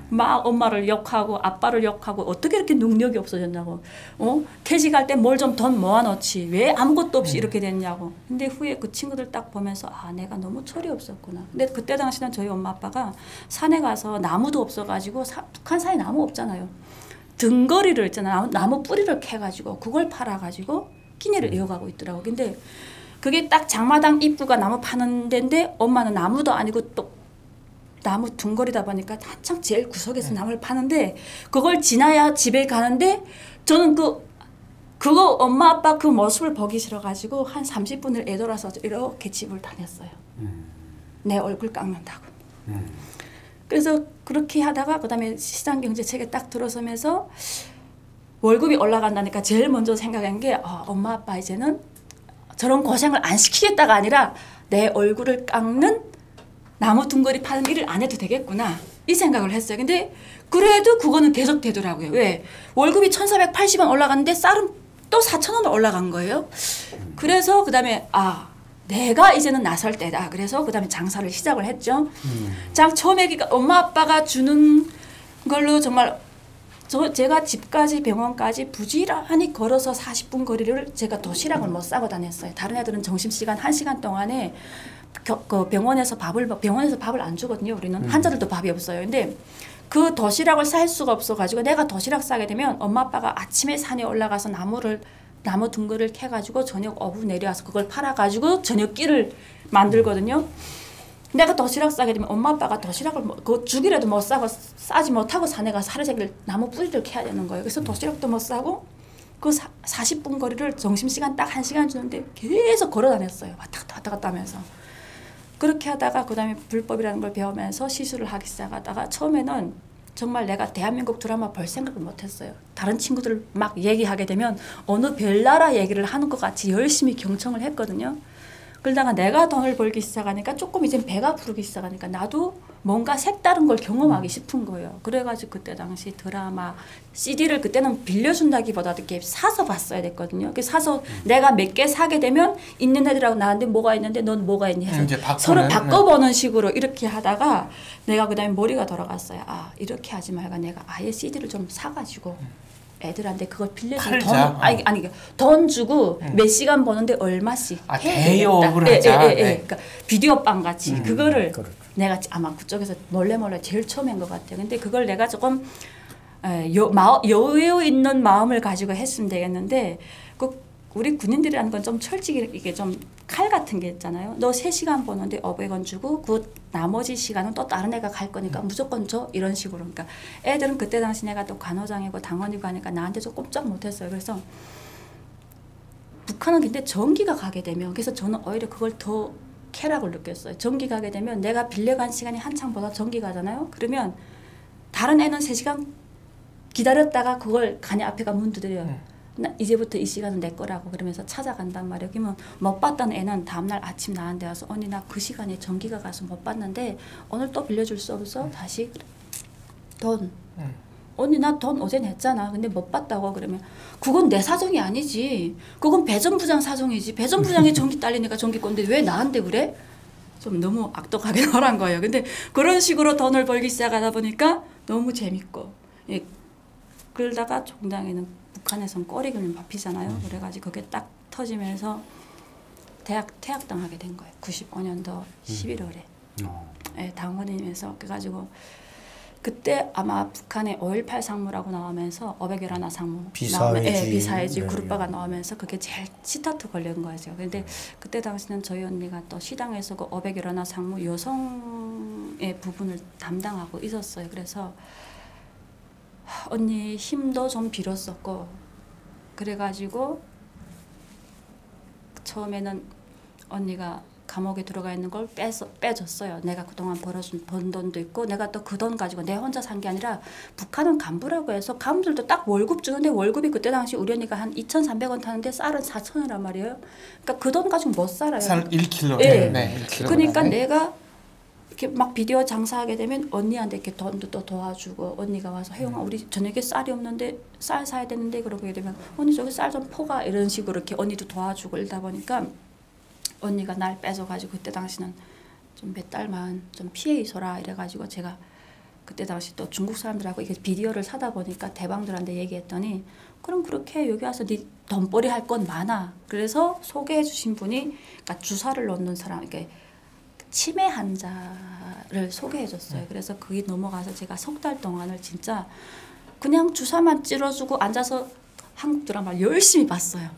막 엄마를 욕하고 아빠를 욕하고 어떻게 이렇게 능력이 없어졌냐고. 퇴직할 때 뭘 좀 돈 모아놓지. 왜 아무것도 없이 이렇게 됐냐고. 근데 후에 그 친구들 딱 보면서 내가 너무 철이 없었구나. 근데 그때 당시는 저희 엄마 아빠가 산에 가서 나무도 없어가지고 북한 산에 나무 없잖아요. 등거리를 있잖아요. 나무 뿌리를 캐가지고 그걸 팔아가지고 끼니를 이어가고 있더라고. 근데 그게 딱 장마당 입구가 나무 파는 데인데 엄마는 나무도 아니고 또 나무 둥거리다 보니까 한창 제일 구석에서 나무를 파는데 그걸 지나야 집에 가는데 저는 그거 엄마 아빠 그 모습을 보기 싫어가지고 한 30분을 애돌아서 이렇게 집을 다녔어요. 내 얼굴 깎는다고. 그래서 그렇게 하다가 그다음에 시장경제책에 딱 들어서면서 월급이 올라간다니까 제일 먼저 생각한 게 엄마 아빠 이제는 저런 고생을 안 시키겠다가 아니라 내 얼굴을 깎는 나무 둥거리 파는 일을 안 해도 되겠구나 이 생각을 했어요. 근데 그래도 그거는 계속 되더라고요. 왜? 월급이 1,480원 올라갔는데 쌀은 또 4,000원 올라간 거예요. 그래서 그다음에 내가 이제는 나설 때다. 그래서 그다음에 장사를 시작을 했죠. 처음에 엄마 아빠가 주는 그걸로 정말 제가 집까지 병원까지 부지런히 걸어서 40분 거리를 제가 도시락을 못 싸고 다녔어요. 다른 애들은 점심시간 1시간 동안에 그 병원에서 밥을 안 주거든요. 우리는 환자들도 밥이 없어요. 근데 그 도시락을 쌀 수가 없어가지고 내가 도시락 싸게 되면 엄마 아빠가 아침에 산에 올라가서 나무 둥글을 캐가지고 저녁 오후 내려와서 그걸 팔아가지고 저녁끼를 만들거든요. 내가 도시락 싸게 되면 엄마 아빠가 도시락을 그 죽이라도 못 싸고 싸지 못하고 산에 가서 하루 종일 나무 뿌리를 캐야 되는 거예요. 그래서 도시락도 못 싸고 그 40분 거리를 점심시간 딱 1시간 주는데 계속 걸어 다녔어요. 왔다 갔다 하면서. 그렇게 하다가 그다음에 불법이라는 걸 배우면서 시술을 하기 시작하다가 처음에는 정말 내가 대한민국 드라마 볼 생각을 못했어요. 다른 친구들 막 얘기하게 되면 어느 별나라 얘기를 하는 것 같이 열심히 경청을 했거든요. 그러다가 내가 돈을 벌기 시작하니까 조금 이제 배가 부르기 시작하니까 나도 뭔가 색다른 걸 경험하기 싶은 거예요. 그래가지고 그때 당시 드라마 CD를 그때는 빌려준다기보다도 이렇게 사서 봤어야 됐거든요. 그래서 사서 내가 몇 개 사게 되면 있는 애들하고 나한테 뭐가 있는데 넌 뭐가 있니 해서 서로 바꿔보는 식으로 이렇게 하다가 내가 그다음에 머리가 돌아갔어요. 아 이렇게 하지 말고 내가 아예 CD를 좀 사가지고 애들한테 그걸 빌려주고 돈 주고 몇 시간 보는데 얼마씩 대여를 하자. 그러니까 비디오방 같이 그거를 그렇죠. 내가 아마 그쪽에서 몰래 제일 처음 한 것 같아요. 근데 그걸 내가 조금 여유 있는 마음을 가지고 했으면 되겠는데 우리 군인들이라는 건 좀 철칙이 이게 좀 칼 같은 게 있잖아요. 너 3시간 보는데 500원 주고 그 나머지 시간은 또 다른 애가 갈 거니까 무조건 줘 이런 식으로. 그러니까 애들은 그때 당시 내가 또 간호장이고 당원이고 하니까 나한테 좀 꼼짝 못했어요. 그래서 북한은 근데 전기가 가게 되면 그래서 저는 오히려 그걸 더 쾌락을 느꼈어요. 전기 가게 되면 내가 빌려간 시간이 한창보다 전기 가잖아요. 그러면 다른 애는 3시간 기다렸다가 그걸 간이 앞에가 문 두드려요. 나 이제부터 이 시간은 내 거라고 그러면서 찾아간단 말이에요. 그러면 못 봤던 애는 다음날 아침 나한테 와서 언니 나 그 시간에 전기가 가서 못 봤는데 오늘 또 빌려줄 수 없어? 다시 돈. 언니 나 돈 어제 냈잖아. 근데 못 봤다고 그러면 그건 내 사정이 아니지. 그건 배전부장 사정이지. 배전부장이 전기 딸리니까 전기 건데 왜 나한테 그래? 좀 너무 악독하게 말한 거예요. 근데 그런 식으로 돈을 벌기 시작하다 보니까 너무 재밌고 그러다가 종당에는 북한에선 꼬리 걸면 잡히잖아요. 그래가지고 그게 딱 터지면서 퇴학당하게 된 거예요. 95년도 11월에. 네, 당원이면서 그래가지고 그때 아마 북한의 5.18 상무라고 나오면서 500일 상무 비사회주의 그룹바가 나오면서 그게 제일 스타트 걸린 거죠. 근데 그때 당시는 저희 언니가 또 시당에서 그 500일 상무 여성의 부분을 담당하고 있었어요. 그래서 언니 힘도 좀 빌었었고 그래가지고 처음에는 언니가 감옥에 들어가 있는 걸 빼줬어요. 내가 그동안 번 돈도 있고 내가 또 그 돈 가지고 내 혼자 산 게 아니라 북한은 간부라고 해서 간부들도 딱 월급 주는데 월급이 그때 당시 우리 언니가 한 2,300원 타는데 쌀은 4,000원이란 말이에요. 그러니까 그 돈 가지고 못 살아요. 쌀 1kg. 네. 1kg. 그러니까 내가 이렇게 막 비디오 장사하게 되면 언니한테 이렇게 돈도 또 도와주고 언니가 와서 혜영아 우리 저녁에 쌀이 없는데 쌀 사야 되는데 그러게 되면 언니 저기 쌀 좀 포가 이런 식으로 이렇게 언니도 도와주고 이러다 보니까 언니가 날 뺏어가지고 그때 당시는 좀 몇 달만 좀 피해 있어라 이래가지고 제가 그때 당시 또 중국 사람들하고 이게 비디오를 사다 보니까 대방들한테 얘기했더니 그럼 그렇게 여기 와서 네 돈벌이 할 건 많아. 그래서 소개해 주신 분이 그러니까 주사를 놓는 사람 이렇게 치매 환자를 소개해 줬어요. 그래서 거기 넘어가서 제가 3달 동안을 진짜 그냥 주사만 찔러주고 앉아서 한국 드라마를 열심히 봤어요.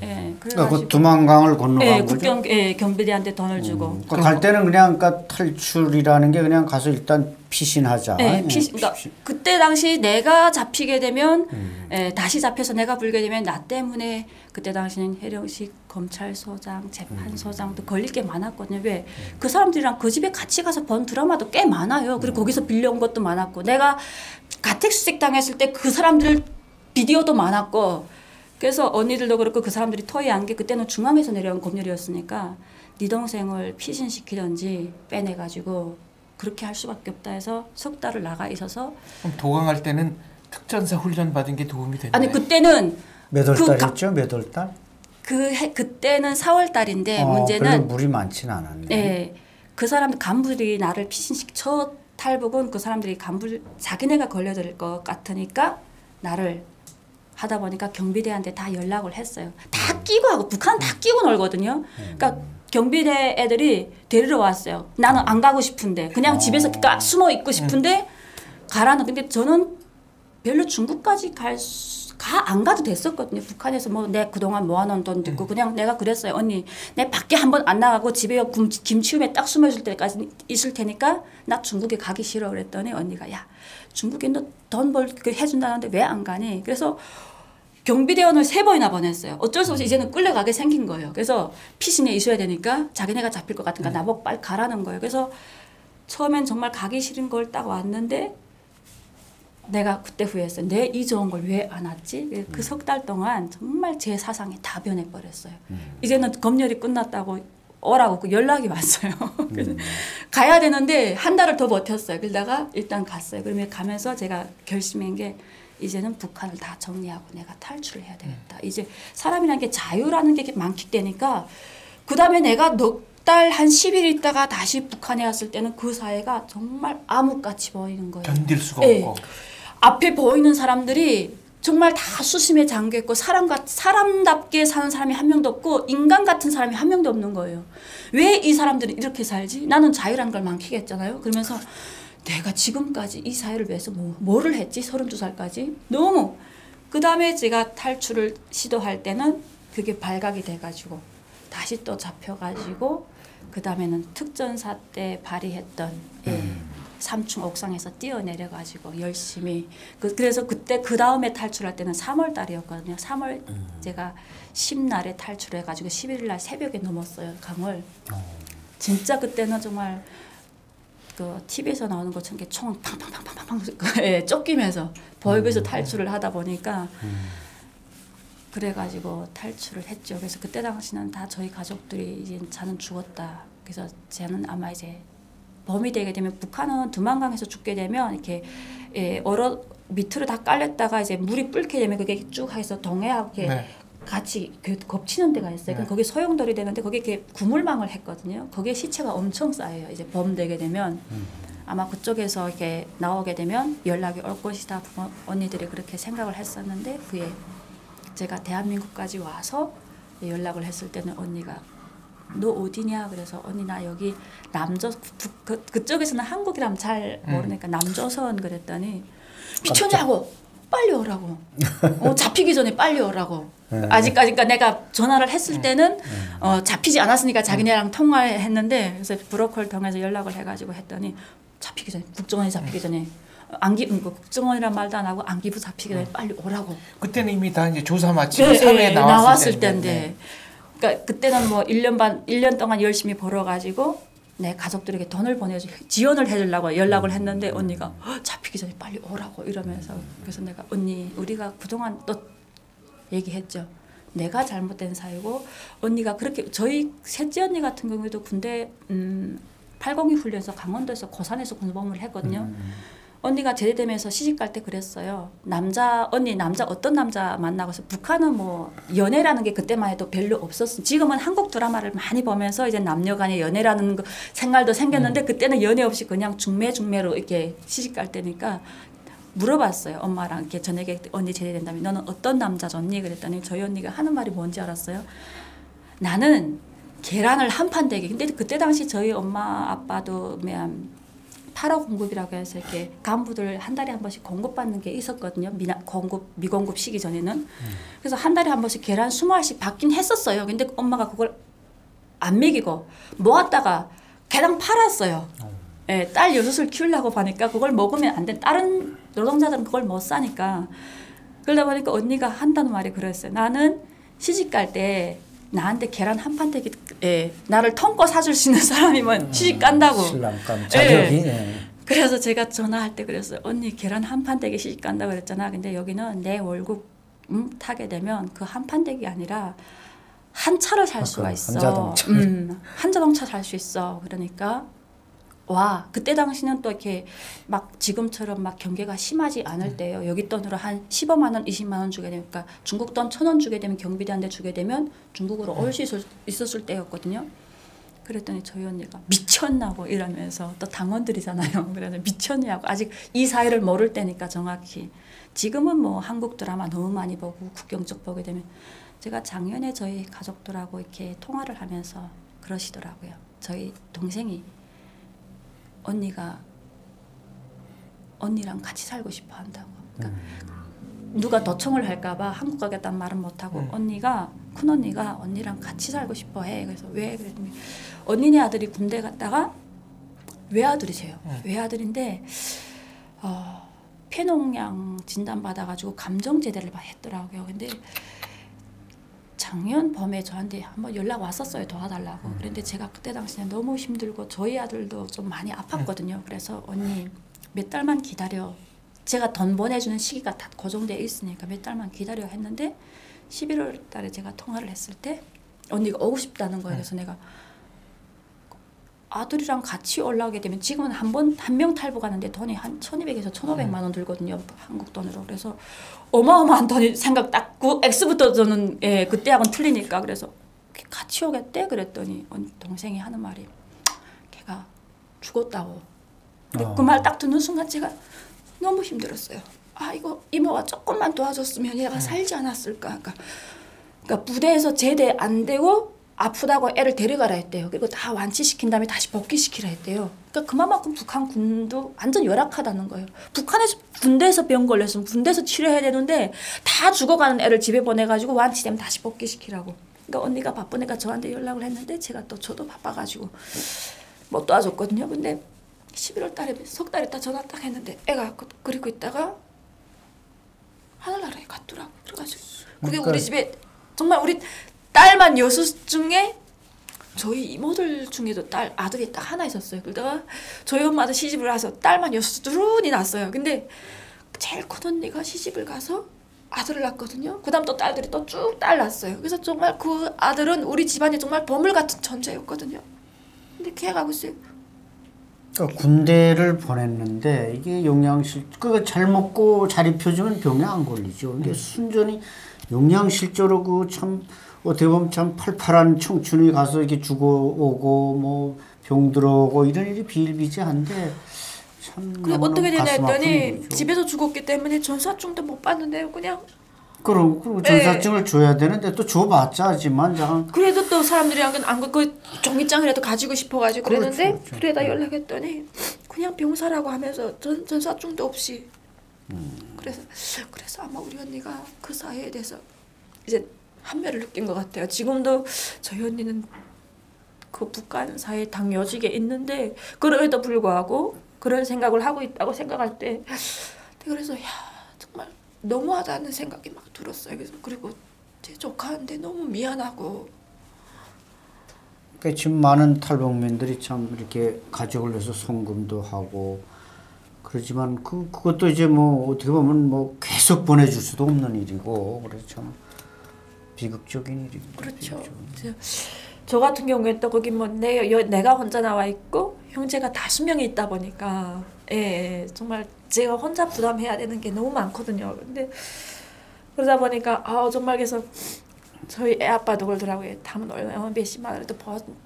예, 그러니까 그 두만강을 건너간 거죠? 경비대한테 돈을 주고. 갈 때는 그냥 그러니까 탈출이라는 게 그냥 가서 일단 피신하자. 네, 그러니까 그때 당시 내가 잡히게 되면 다시 잡혀서 내가 불게 되면 나 때문에 그때 당시는 해령식 검찰소장, 재판소장도 걸릴 게 많았거든요. 왜? 그 사람들이랑 그 집에 같이 가서 본 드라마도 꽤 많아요. 그리고 거기서 빌려온 것도 많았고 내가 가택수색 당했을 때 그 사람들 비디오도 많았고 그래서 언니들도 그렇고 그 사람들이 토의한 게 그때는 중앙에서 내려온 검열이었으니까 네 동생을 피신시키든지 빼내가지고 그렇게 할 수밖에 없다 해서 3달을 나가 있어서 그럼 도강할 때는 특전사 훈련 받은 게 도움이 됐나요? 아니 그때는 몇 월 달이었죠? 몇 월 달? 그때는 4월 달인데 문제는 물이 많지는 않았네. 네, 그 사람 간부들이 나를 피신시켜 탈북은 그 사람들이 간부 자기네가 걸려들 것 같으니까 나를 하다 보니까 경비대한테 다 연락을 했어요. 다 끼고 하고 북한은 다 끼고 놀거든요. 그러니까 경비대 애들이 데리러 왔어요. 나는 안 가고 싶은데 그냥 집에서 숨어 있고 싶은데 가라는. 근데 저는 별로 중국까지 안 가도 됐었거든요. 북한에서 뭐 내 그동안 모아놓은 돈도 있고 그냥 내가 그랬어요. 언니 내 밖에 한번 안 나가고 집에 김치움에 딱 숨어 있을 때까지 있을 테니까 나 중국에 가기 싫어 그랬더니 언니가 야 중국에 너 돈 벌 해준다는데 왜 안 가니? 그래서 경비대원을 3번이나 보냈어요. 어쩔 수 없이 이제는 끌려가게 생긴 거예요. 그래서 피신에 있어야 되니까 자기네가 잡힐 것 같으니까 나보고 빨리 가라는 거예요. 그래서 처음엔 정말 가기 싫은 걸 딱 왔는데 내가 그때 후회했어요. 내 이 좋은 걸 왜 안 왔지? 그 석 달 동안 정말 제 사상이 다 변해버렸어요. 이제는 검열이 끝났다고 오라고 그 연락이 왔어요. 그래서 가야 되는데 한 달을 더 버텼어요. 그러다가 일단 갔어요. 그러면 가면서 제가 결심한 게 이제는 북한을 다 정리하고 내가 탈출을 해야 되겠다. 이제 사람이라는 게 자유라는 게 만끽되니까 그 다음에 내가 넉 달 한 10일 있다가 다시 북한에 왔을 때는 그 사회가 정말 암흑같이 보이는 거예요. 견딜 수가 네. 없고. 앞에 보이는 사람들이 정말 다 수심에 잠겨있고 사람답게 사는 사람이 한 명도 없고 인간 같은 사람이 한 명도 없는 거예요. 왜 이 사람들은 이렇게 살지? 나는 자유라는 걸 만끽했잖아요. 그러면서 내가 지금까지 이 사회를 위해서 뭐를 했지? 32살까지. 너무. 그 다음에 제가 탈출을 시도할 때는 그게 발각이 돼가지고 다시 또 잡혀가지고 그 다음에는 특전사 때 발휘했던 3층 옥상에서 뛰어내려가지고 열심히 그래서 그때 그 다음에 탈출할 때는 3월 달이었거든요. 3월 제가 10날에 탈출해가지고 11일 날 새벽에 넘었어요. 강을. 진짜 그때는 정말 그 TV에서 나오는 것처럼 총 팡팡팡팡팡 쫓기면서 벌거에서 탈출을 하다 보니까 그래가지고 탈출을 했죠. 그래서 그때 당시는 다 저희 가족들이 이제 자는 죽었다. 그래서 저는 아마 이제 범이 되게 되면 북한은 두만강에서 죽게 되면 이렇게 얼어 밑으로 다 깔렸다가 이제 물이 끓게 되면 그게 쭉 해서 동해하고 같이 겹치는 데가 있어요. 그럼 거기 소용돌이 되는데 거기 이렇게 구물망을 했거든요. 거기에 시체가 엄청 쌓여요. 이제 범 되게 되면 아마 그쪽에서 이렇게 나오게 되면 연락이 올 것이다. 언니들이 그렇게 생각을 했었는데 그에 제가 대한민국까지 와서 연락을 했을 때는 언니가 너 어디냐? 그래서 언니 나 여기 그쪽에서는 한국이라면 잘 모르니까 남조선 그랬더니 미쳤냐고 빨리 오라고. 잡히기 전에 빨리 오라고. 아직까지 그러니까 내가 전화를 했을 때는 잡히지 않았으니까 자기네랑 통화했는데 그래서 브로커를 통해서 연락을 해가지고 했더니 잡히기 전에 국정원이 잡히기 전에 국정원이란 말도 안 하고 안기부 잡히기 전에 빨리 오라고. 그때는 이미 다 이제 조사 마치고 사회에 나왔을 때인데. 그러니까 그때는 뭐 1년 동안 열심히 벌어가지고 내 가족들에게 돈을 보내줘 지원을 해주려고 연락을 했는데 언니가 잡히기 전에 빨리 오라고 이러면서 그래서 내가 언니 우리가 그동안 또 얘기했죠. 내가 잘못된 사유고 언니가 그렇게 저희 셋째 언니 같은 경우에도 군대 802 훈련소 강원도에서 고산에서 군복무를 했거든요. 언니가 제대되면서 시집갈 때 그랬어요. 언니 남자 어떤 남자 만나고 해서 북한은 뭐 연애라는 게 그때만 해도 별로 없었어. 지금은 한국 드라마를 많이 보면서 이제 남녀 간의 연애라는 거 생활도 생겼는데 그때는 연애 없이 그냥 중매로 이렇게 시집갈 때니까 물어봤어요. 엄마랑 이렇게 저녁에 언니 제대된다면 너는 어떤 남자 좋니? 그랬더니 저희 언니가 하는 말이 뭔지 알았어요. 나는 계란을 한 판 대기. 근데 그때 당시 저희 엄마 아빠도 8호 공급이라고 해서 이렇게 간부들 한 달에 한 번씩 공급받는 게 있었거든요. 미공급 시기 전에는. 그래서 한 달에 한 번씩 계란 20알씩 받긴 했었어요. 근데 엄마가 그걸 안 먹이고 모았다가 계란 팔았어요. 예, 딸 6을 키우려고 하니까 그걸 먹으면 안 돼. 다른 노동자들은 그걸 못 사니까. 그러다 보니까 언니가 한다는 말이 그랬어요. 나는 시집갈 때 나한테 계란 한 판 대기 나를 통거 사줄 수 있는 사람이면 시집 간다고. 신랑감 자격이. 그래서 제가 전화할 때 그랬어요. 언니 계란 한 판 대기 시집 간다고 그랬잖아. 근데 여기는 내 월급 타게 되면 그 한 판 대기 아니라 한 차를 살 수가 있어. 한 자동차 살 수 있어. 그러니까 와 그때 당시는 또 이렇게 막 지금처럼 막 경계가 심하지 않을 때예요. 여기 돈으로 한 15만 원, 20만 원 주게 되니까 중국 돈 1,000원 주게 되면 경비대한테 주게 되면 중국으로 올 수 있었을 때였거든요. 그랬더니 저희 언니가 미쳤나고 이러면서 또 당원들이잖아요. 그래서 미쳤냐고 아직 이 사회를 모를 때니까 정확히 지금은 뭐 한국 드라마 너무 많이 보고 국경 쪽 보게 되면 제가 작년에 저희 가족들하고 이렇게 통화를 하면서 그러시더라고요. 저희 동생이 언니랑 같이 살고 싶어 한다고. 그러니까 누가 도청을 할까봐 한국 가겠다는 말은 못하고 큰 언니가 언니랑 같이 살고 싶어 해. 그래서 왜? 그랬더니 언니네 아들이 군대 갔다가 외아들이세요. 외아들인데 폐농양 진단 받아가지고 감정제대를 했더라고요. 근데 작년 봄에 저한테 한번 연락 왔었어요. 도와달라고. 그런데 제가 그때 당시에 너무 힘들고 저희 아들도 좀 많이 아팠거든요. 그래서 언니 몇 달만 기다려. 제가 돈 보내주는 시기가 다 고정되어 있으니까 몇 달만 기다려 했는데 11월 달에 제가 통화를 했을 때 언니가 오고 싶다는 거예요. 그래서 내가 아들이랑 같이 올라오게 되면 지금은 한 명 탈북하는데 돈이 한 1,200에서 1,500만 원 들거든요. 한국 돈으로. 그래서 어마어마한 돈이 생각 딱 X부터 저는 그때하고는 틀리니까 그래서 같이 오겠대? 그랬더니 동생이 하는 말이 걔가 죽었다고. 그 말 딱 듣는 순간 제가 너무 힘들었어요. 아 이거 이모가 조금만 도와줬으면 얘가 살지 않았을까. 그러니까 부대에서 제대 안 되고 아프다고 애를 데려가라 했대요. 그리고 다 완치시킨 다음에 다시 복귀시키라 했대요. 그러니까 그만큼 북한 군도 완전 열악하다는 거예요. 북한에서 군대에서 병 걸렸으면 군대에서 치료해야 되는데 다 죽어가는 애를 집에 보내가지고 완치되면 다시 복귀시키라고. 그러니까 언니가 바쁘니까 저한테 연락을 했는데 제가 또 저도 바빠가지고 못 도와줬거든요. 근데 11월 달에 석 달 있다 전화 딱 했는데 애가 그리고 있다가 하늘나라에 갔더라고. 그래가지고 그게 우리 집에 정말 우리 딸만 6 중에 저희 이모들 중에도 아들이 딱 하나 있었어요. 그러다가 저희 엄마도 시집을 가서 딸만 6 뚜루니 낳았어요. 근데 제일 큰 언니가 시집을 가서 아들을 낳았거든요. 그 다음 또 딸들이 또 쭉 딸 낳았어요. 그래서 정말 그 아들은 우리 집안에 정말 보물 같은 존재였거든요. 근데 걔가 글쎄 그러니까 군대를 보냈는데 이게 그거 잘 먹고 잘 입혀주면 병에 안 걸리죠. 근데 순전히 영양실조로 그 참 어떻게 보면 참 팔팔한 청춘이 가서 이렇게 죽어오고 뭐 병 들어오고 이런 일이 비일비재한데 참 그게 어떻게 되냐 했더니 집에서 죽었기 때문에 전사증도 못 받는데요. 그냥 그리고 전사증을 줘야 되는데 또 줘봤자 하지만 그래도 또 사람들이 그 종이장이라도 가지고 싶어가지고 그랬는데 그렇죠. 그래다 연락했더니 그냥 병사라고 하면서 전사증도 없이 그래서 아마 우리 언니가 그 사회에 대해서 이제 한멸을 느낀 것 같아요. 지금도 저희 언니는 그 북한 사회 당 요직에 있는데 그럼에도 불구하고 그런 생각을 하고 있다고 생각할 때 그래서 야 정말 너무하다는 생각이 막 들었어요. 그리고 제 조카한테 너무 미안하고. 그러니까 지금 많은 탈북민들이 참 이렇게 가족을 위해서 송금도 하고 그렇지만 그것도 이제 뭐 어떻게 보면 뭐 계속 보내줄 수도 없는 일이고 그래서 참 비극적인 일입니다. 그렇죠. 저 같은 경우에 또 거기 뭐 내가 혼자 나와 있고 형제가 5명이 있다 보니까 정말 제가 혼자 부담해야 되는 게 너무 많거든요. 근데 그러다 보니까 정말 그래서 저희 애 아빠도 그러더라고요. 다음은 몇십만 원을 또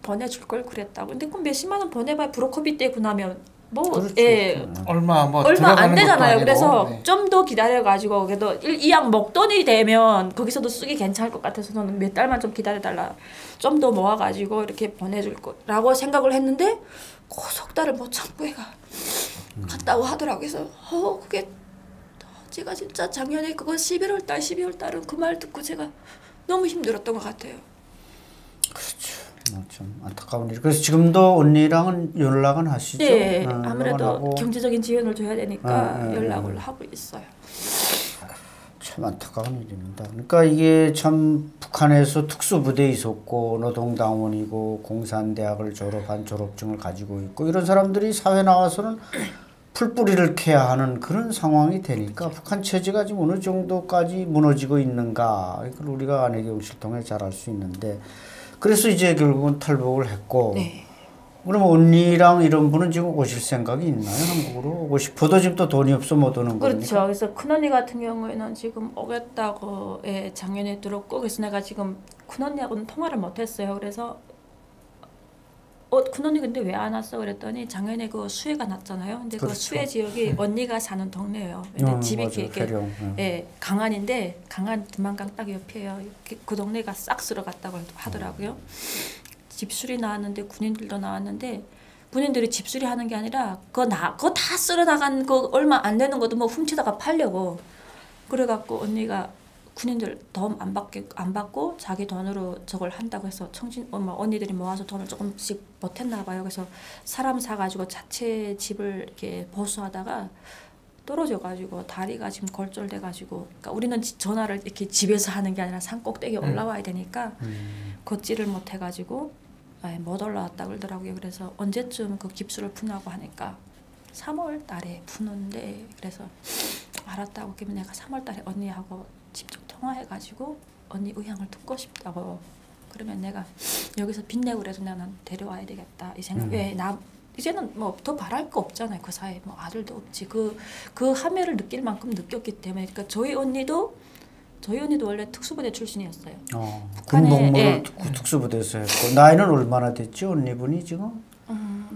보내줄 걸 그랬다고. 근데 그 몇십만 원 보내봐야 브로커비 떼고 나면 그렇죠. 얼마 안 되잖아요. 그래서 네. 좀 더 기다려가지고 그래도 이 약 목돈이 되면 거기서도 쓰기 괜찮을 것 같아서 저는 몇 달만 좀 기다려달라. 좀 더 모아가지고 이렇게 보내줄 거라고 생각을 했는데 그 석 달을 못 참고 애가 갔다고 하더라고요. 그래서 그게 제가 진짜 작년에 그거 12월 달은 그 말 듣고 제가 너무 힘들었던 것 같아요. 그렇죠. 참 안타까운 일. 그래서 지금도 언니랑은 연락은 하시죠? 네, 아무래도 경제적인 지원을 줘야 되니까 연락을 하고 있어요. 참 안타까운 일입니다. 그러니까 이게 참 북한에서 특수부대에 있었고 노동당원이고 공산대학을 졸업한 졸업증을 가지고 있고 이런 사람들이 사회 나와서는 풀뿌리를 캐야 하는 그런 상황이 되니까 북한 체제가 지금 어느 정도까지 무너지고 있는가 이걸 우리가 안혜경 씨를 통해 잘 알 수 있는데 그래서 이제 결국은 탈북을 했고 네. 그러면 언니랑 이런 분은 지금 오실 생각이 있나요? 한국으로 오고 싶어도 지금 또 돈이 없어 못 오는 겁니까? 그렇죠. 그래서 큰언니 같은 경우에는 지금 오겠다고 작년에 들었고 그래서 내가 지금 큰언니하고는 통화를 못했어요. 그래서 큰언니 근데 왜 안 왔어? 그랬더니 작년에 그 수해가 났잖아요. 근데 그렇죠. 그 수해 지역이 언니가 사는 동네예요. 근데 집이 이렇게 예, 강안인데 강안 두만강 딱 옆이에요. 그 동네가 싹 쓸어갔다고 하더라고요. 집수리 나왔는데 군인들도 나왔는데 군인들이 집수리 하는 게 아니라 그거 다 쓸어나간 거 얼마 안 되는 것도 뭐 훔치다가 팔려고 그래갖고 언니가 군인들 돈 안 받고 자기 돈으로 저걸 한다고 해서 언니들이 모아서 돈을 조금씩 보탰나 봐요. 그래서 사람 사가지고 자체 집을 이렇게 보수하다가 떨어져가지고 다리가 지금 골절돼가지고 그러니까 우리는 전화를 이렇게 집에서 하는 게 아니라 산 꼭대기에 올라와야 되니까 걷지를 못해가지고 못 올라왔다 그러더라고요. 그래서 언제쯤 그 깁스를 푸냐고 하니까 3월 달에 푸는데 그래서 알았다고 그러면 내가 3월 달에 언니하고 직접 통화해가지고 언니 의향을 듣고 싶다고 그러면 내가 여기서 빚내고 그래도 나는 데려와야 되겠다 이 생각. 왜 나 이제는 뭐 더 바랄 거 없잖아요. 그 사이에 뭐 아들도 없지. 그 함해를 느낄 만큼 느꼈기 때문에 그러니까 저희 언니도 원래 특수부대 출신이었어요. 군복무를 특수부대에서 했고 나이는 얼마나 됐죠 언니분이 지금?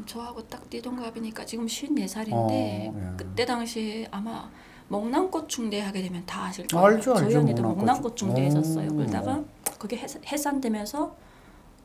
저하고 딱 띠동갑이니까 지금 54살인데 그때 당시 아마 목남꽃 중대 하게 되면 다 아실 거예요. 알죠. 저희 언니도 목남꽃 중대에 있었어요. 그러다가 그게 해산되면서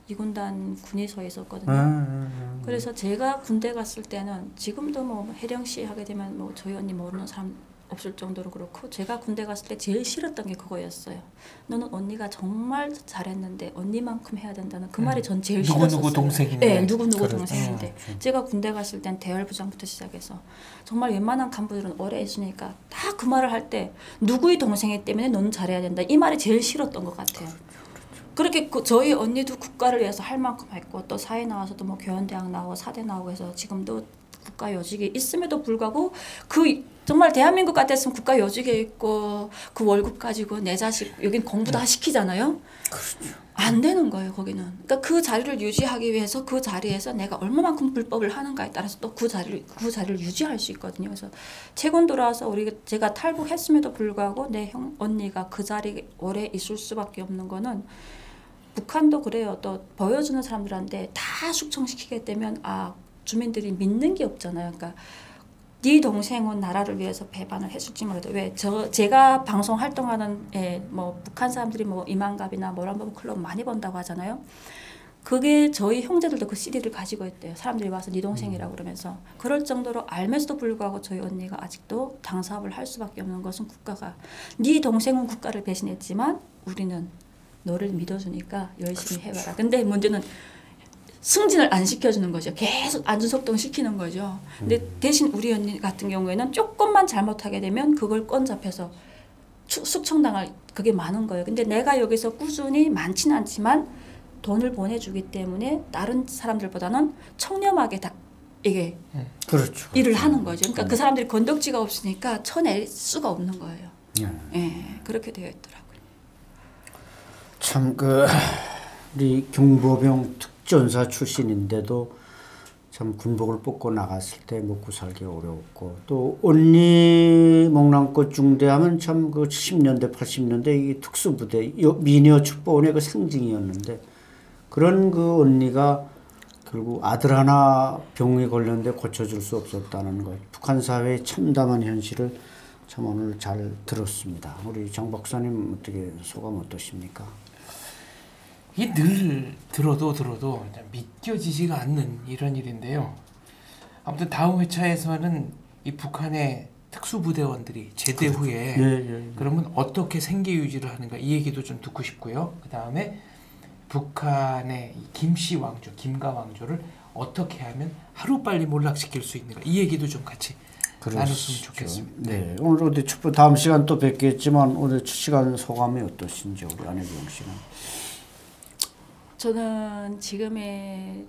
이군단 군의소에 있었거든요. 그래서 제가 군대 갔을 때는 지금도 뭐 해령시 하게 되면 뭐 저희 언니 모르는 사람 없을 정도로 그렇고 제가 군대 갔을 때 제일 싫었던 게 그거였어요. 너는 언니가 정말 잘했는데 언니만큼 해야 된다는 그 말이 전 제일 싫었었어요. 누구누구 동생인데. 네, 누구누구 동생인데. 제가 군대 갔을 땐 대열부장부터 시작해서 정말 웬만한 간부들은 오래 있으니까 다 그 말을 할 때 누구의 동생이기 때문에 너는 잘해야 된다. 이 말이 제일 싫었던 것 같아요. 그렇게 저희 언니도 국가를 위해서 할 만큼 했고 또 사회 나와서도 뭐 교원대학 나오고 사대 나오고 해서 지금도 국가 요직에 있음에도 불구하고 그 정말 대한민국 같았으면 국가 요직에 있고 그 월급 가지고 내 자식 여긴 공부 다 시키잖아요. 그렇죠. 안 되는 거예요 거기는. 그러니까 그 자리를 유지하기 위해서 그 자리에서 내가 얼마만큼 불법을 하는가에 따라서 또 그 자리를 유지할 수 있거든요. 그래서 채군 들어와서 제가 탈북했음에도 불구하고 내 언니가 그 자리에 오래 있을 수밖에 없는 거는 북한도 그래요. 또 보여주는 사람들한테 다 숙청시키게 되면 주민들이 믿는 게 없잖아요. 그러니까 네 동생은 나라를 위해서 배반을 했을지 몰라도 제가 방송 활동하는 뭐 북한 사람들이 뭐 이만갑이나 모란봉 클럽 많이 본다고 하잖아요. 그게 저희 형제들도 그 CD를 가지고 있대요. 사람들이 와서 네 동생이라고 그러면서 그럴 정도로 알면서도 불구하고 저희 언니가 아직도 당사업을 할 수밖에 없는 것은 국가가 네 동생은 국가를 배신했지만 우리는 너를 믿어주니까 열심히 해봐라. 근데 문제는 승진을 안 시켜주는 거죠. 계속 안전속동 시키는 거죠. 근데 대신 우리 언니 같은 경우에는 조금만 잘못하게 되면 그걸 건 잡혀서 숙청당할 그게 많은 거예요. 근데 내가 여기서 꾸준히 많지는 않지만 돈을 보내주기 때문에 다른 사람들보다는 청렴하게 다 이게 그렇죠. 일을 하는 거죠. 그러니까 그 사람들이 건덕지가 없으니까 쳐낼 수가 없는 거예요. 그렇게 되어 있더라고요. 참 우리 경보병 특전사 출신인데도 참 군복을 뽑고 나갔을 때 먹고 살기 어려웠고 또 언니 목남꽃 중대하면 참 그 70년대 80년대 이 특수부대 미녀 축복원의 그 상징이었는데 그런 그 언니가 결국 아들 하나 병에 걸렸는데 고쳐줄 수 없었다는 것. 북한 사회의 참담한 현실을 참 오늘 잘 들었습니다. 우리 정 박사님 어떻게 소감 어떠십니까? 이 늘 들어도 믿겨지지가 않는 이런 일인데요. 아무튼 다음 회차에서는 이 북한의 특수부대원들이 제대 후에 그러면 어떻게 생계 유지를 하는가 이 얘기도 좀 듣고 싶고요. 그 다음에 북한의 김씨 왕조, 김가 왕조를 어떻게 하면 하루빨리 몰락시킬 수 있는가 이 얘기도 좀 같이 나눴으면 좋겠습니다. 네, 오늘 어디 다음 시간 또 뵙겠지만 오늘 첫 시간 소감이 어떠신지 우리 안혜경 씨는? 저는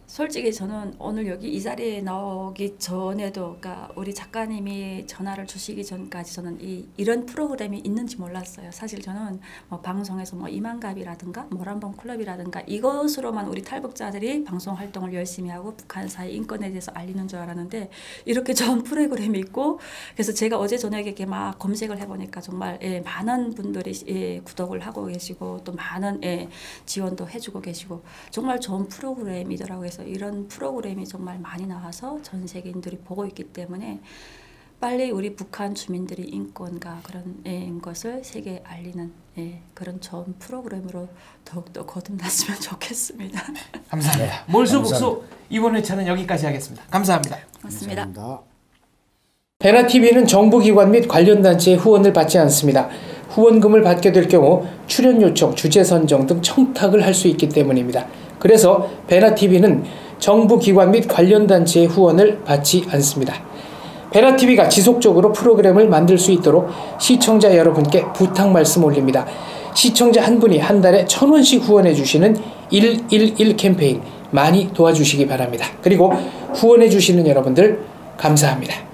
솔직히 저는 오늘 여기 이 자리에 나오기 전에도 그러니까 우리 작가님이 전화를 주시기 전까지 저는 이런 프로그램이 있는지 몰랐어요. 사실 저는 뭐 방송에서 뭐 이만갑이라든가 모란봉 클럽이라든가 이것으로만 우리 탈북자들이 방송 활동을 열심히 하고 북한사의 인권에 대해서 알리는 줄 알았는데 이렇게 좋은 프로그램이 있고 그래서 제가 어제 저녁에 이렇게 막 검색을 해보니까 정말 많은 분들이 구독을 하고 계시고 또 많은 지원도 해주고 계시고 정말 좋은 프로그램이더라고요. 그래서 이런 프로그램이 정말 많이 나와서 전 세계인들이 보고 있기 때문에 빨리 우리 북한 주민들이 인권과 그런 것을 세계에 알리는 그런 좋은 프로그램으로 더욱더 거듭났으면 좋겠습니다. 감사합니다. 몰수복수 이번 회차는 여기까지 하겠습니다. 감사합니다. 고맙습니다. 감사합니다. 베나TV는 정부기관 및 관련 단체의 후원을 받지 않습니다. 후원금을 받게 될 경우 출연 요청, 주제 선정 등 청탁을 할 수 있기 때문입니다. 그래서 베나TV는 정부기관 및 관련 단체의 후원을 받지 않습니다. 베나TV가 지속적으로 프로그램을 만들 수 있도록 시청자 여러분께 부탁 말씀 올립니다. 시청자 한 분이 한 달에 1,000원씩 후원해 주시는 111 캠페인 많이 도와주시기 바랍니다. 그리고 후원해 주시는 여러분들 감사합니다.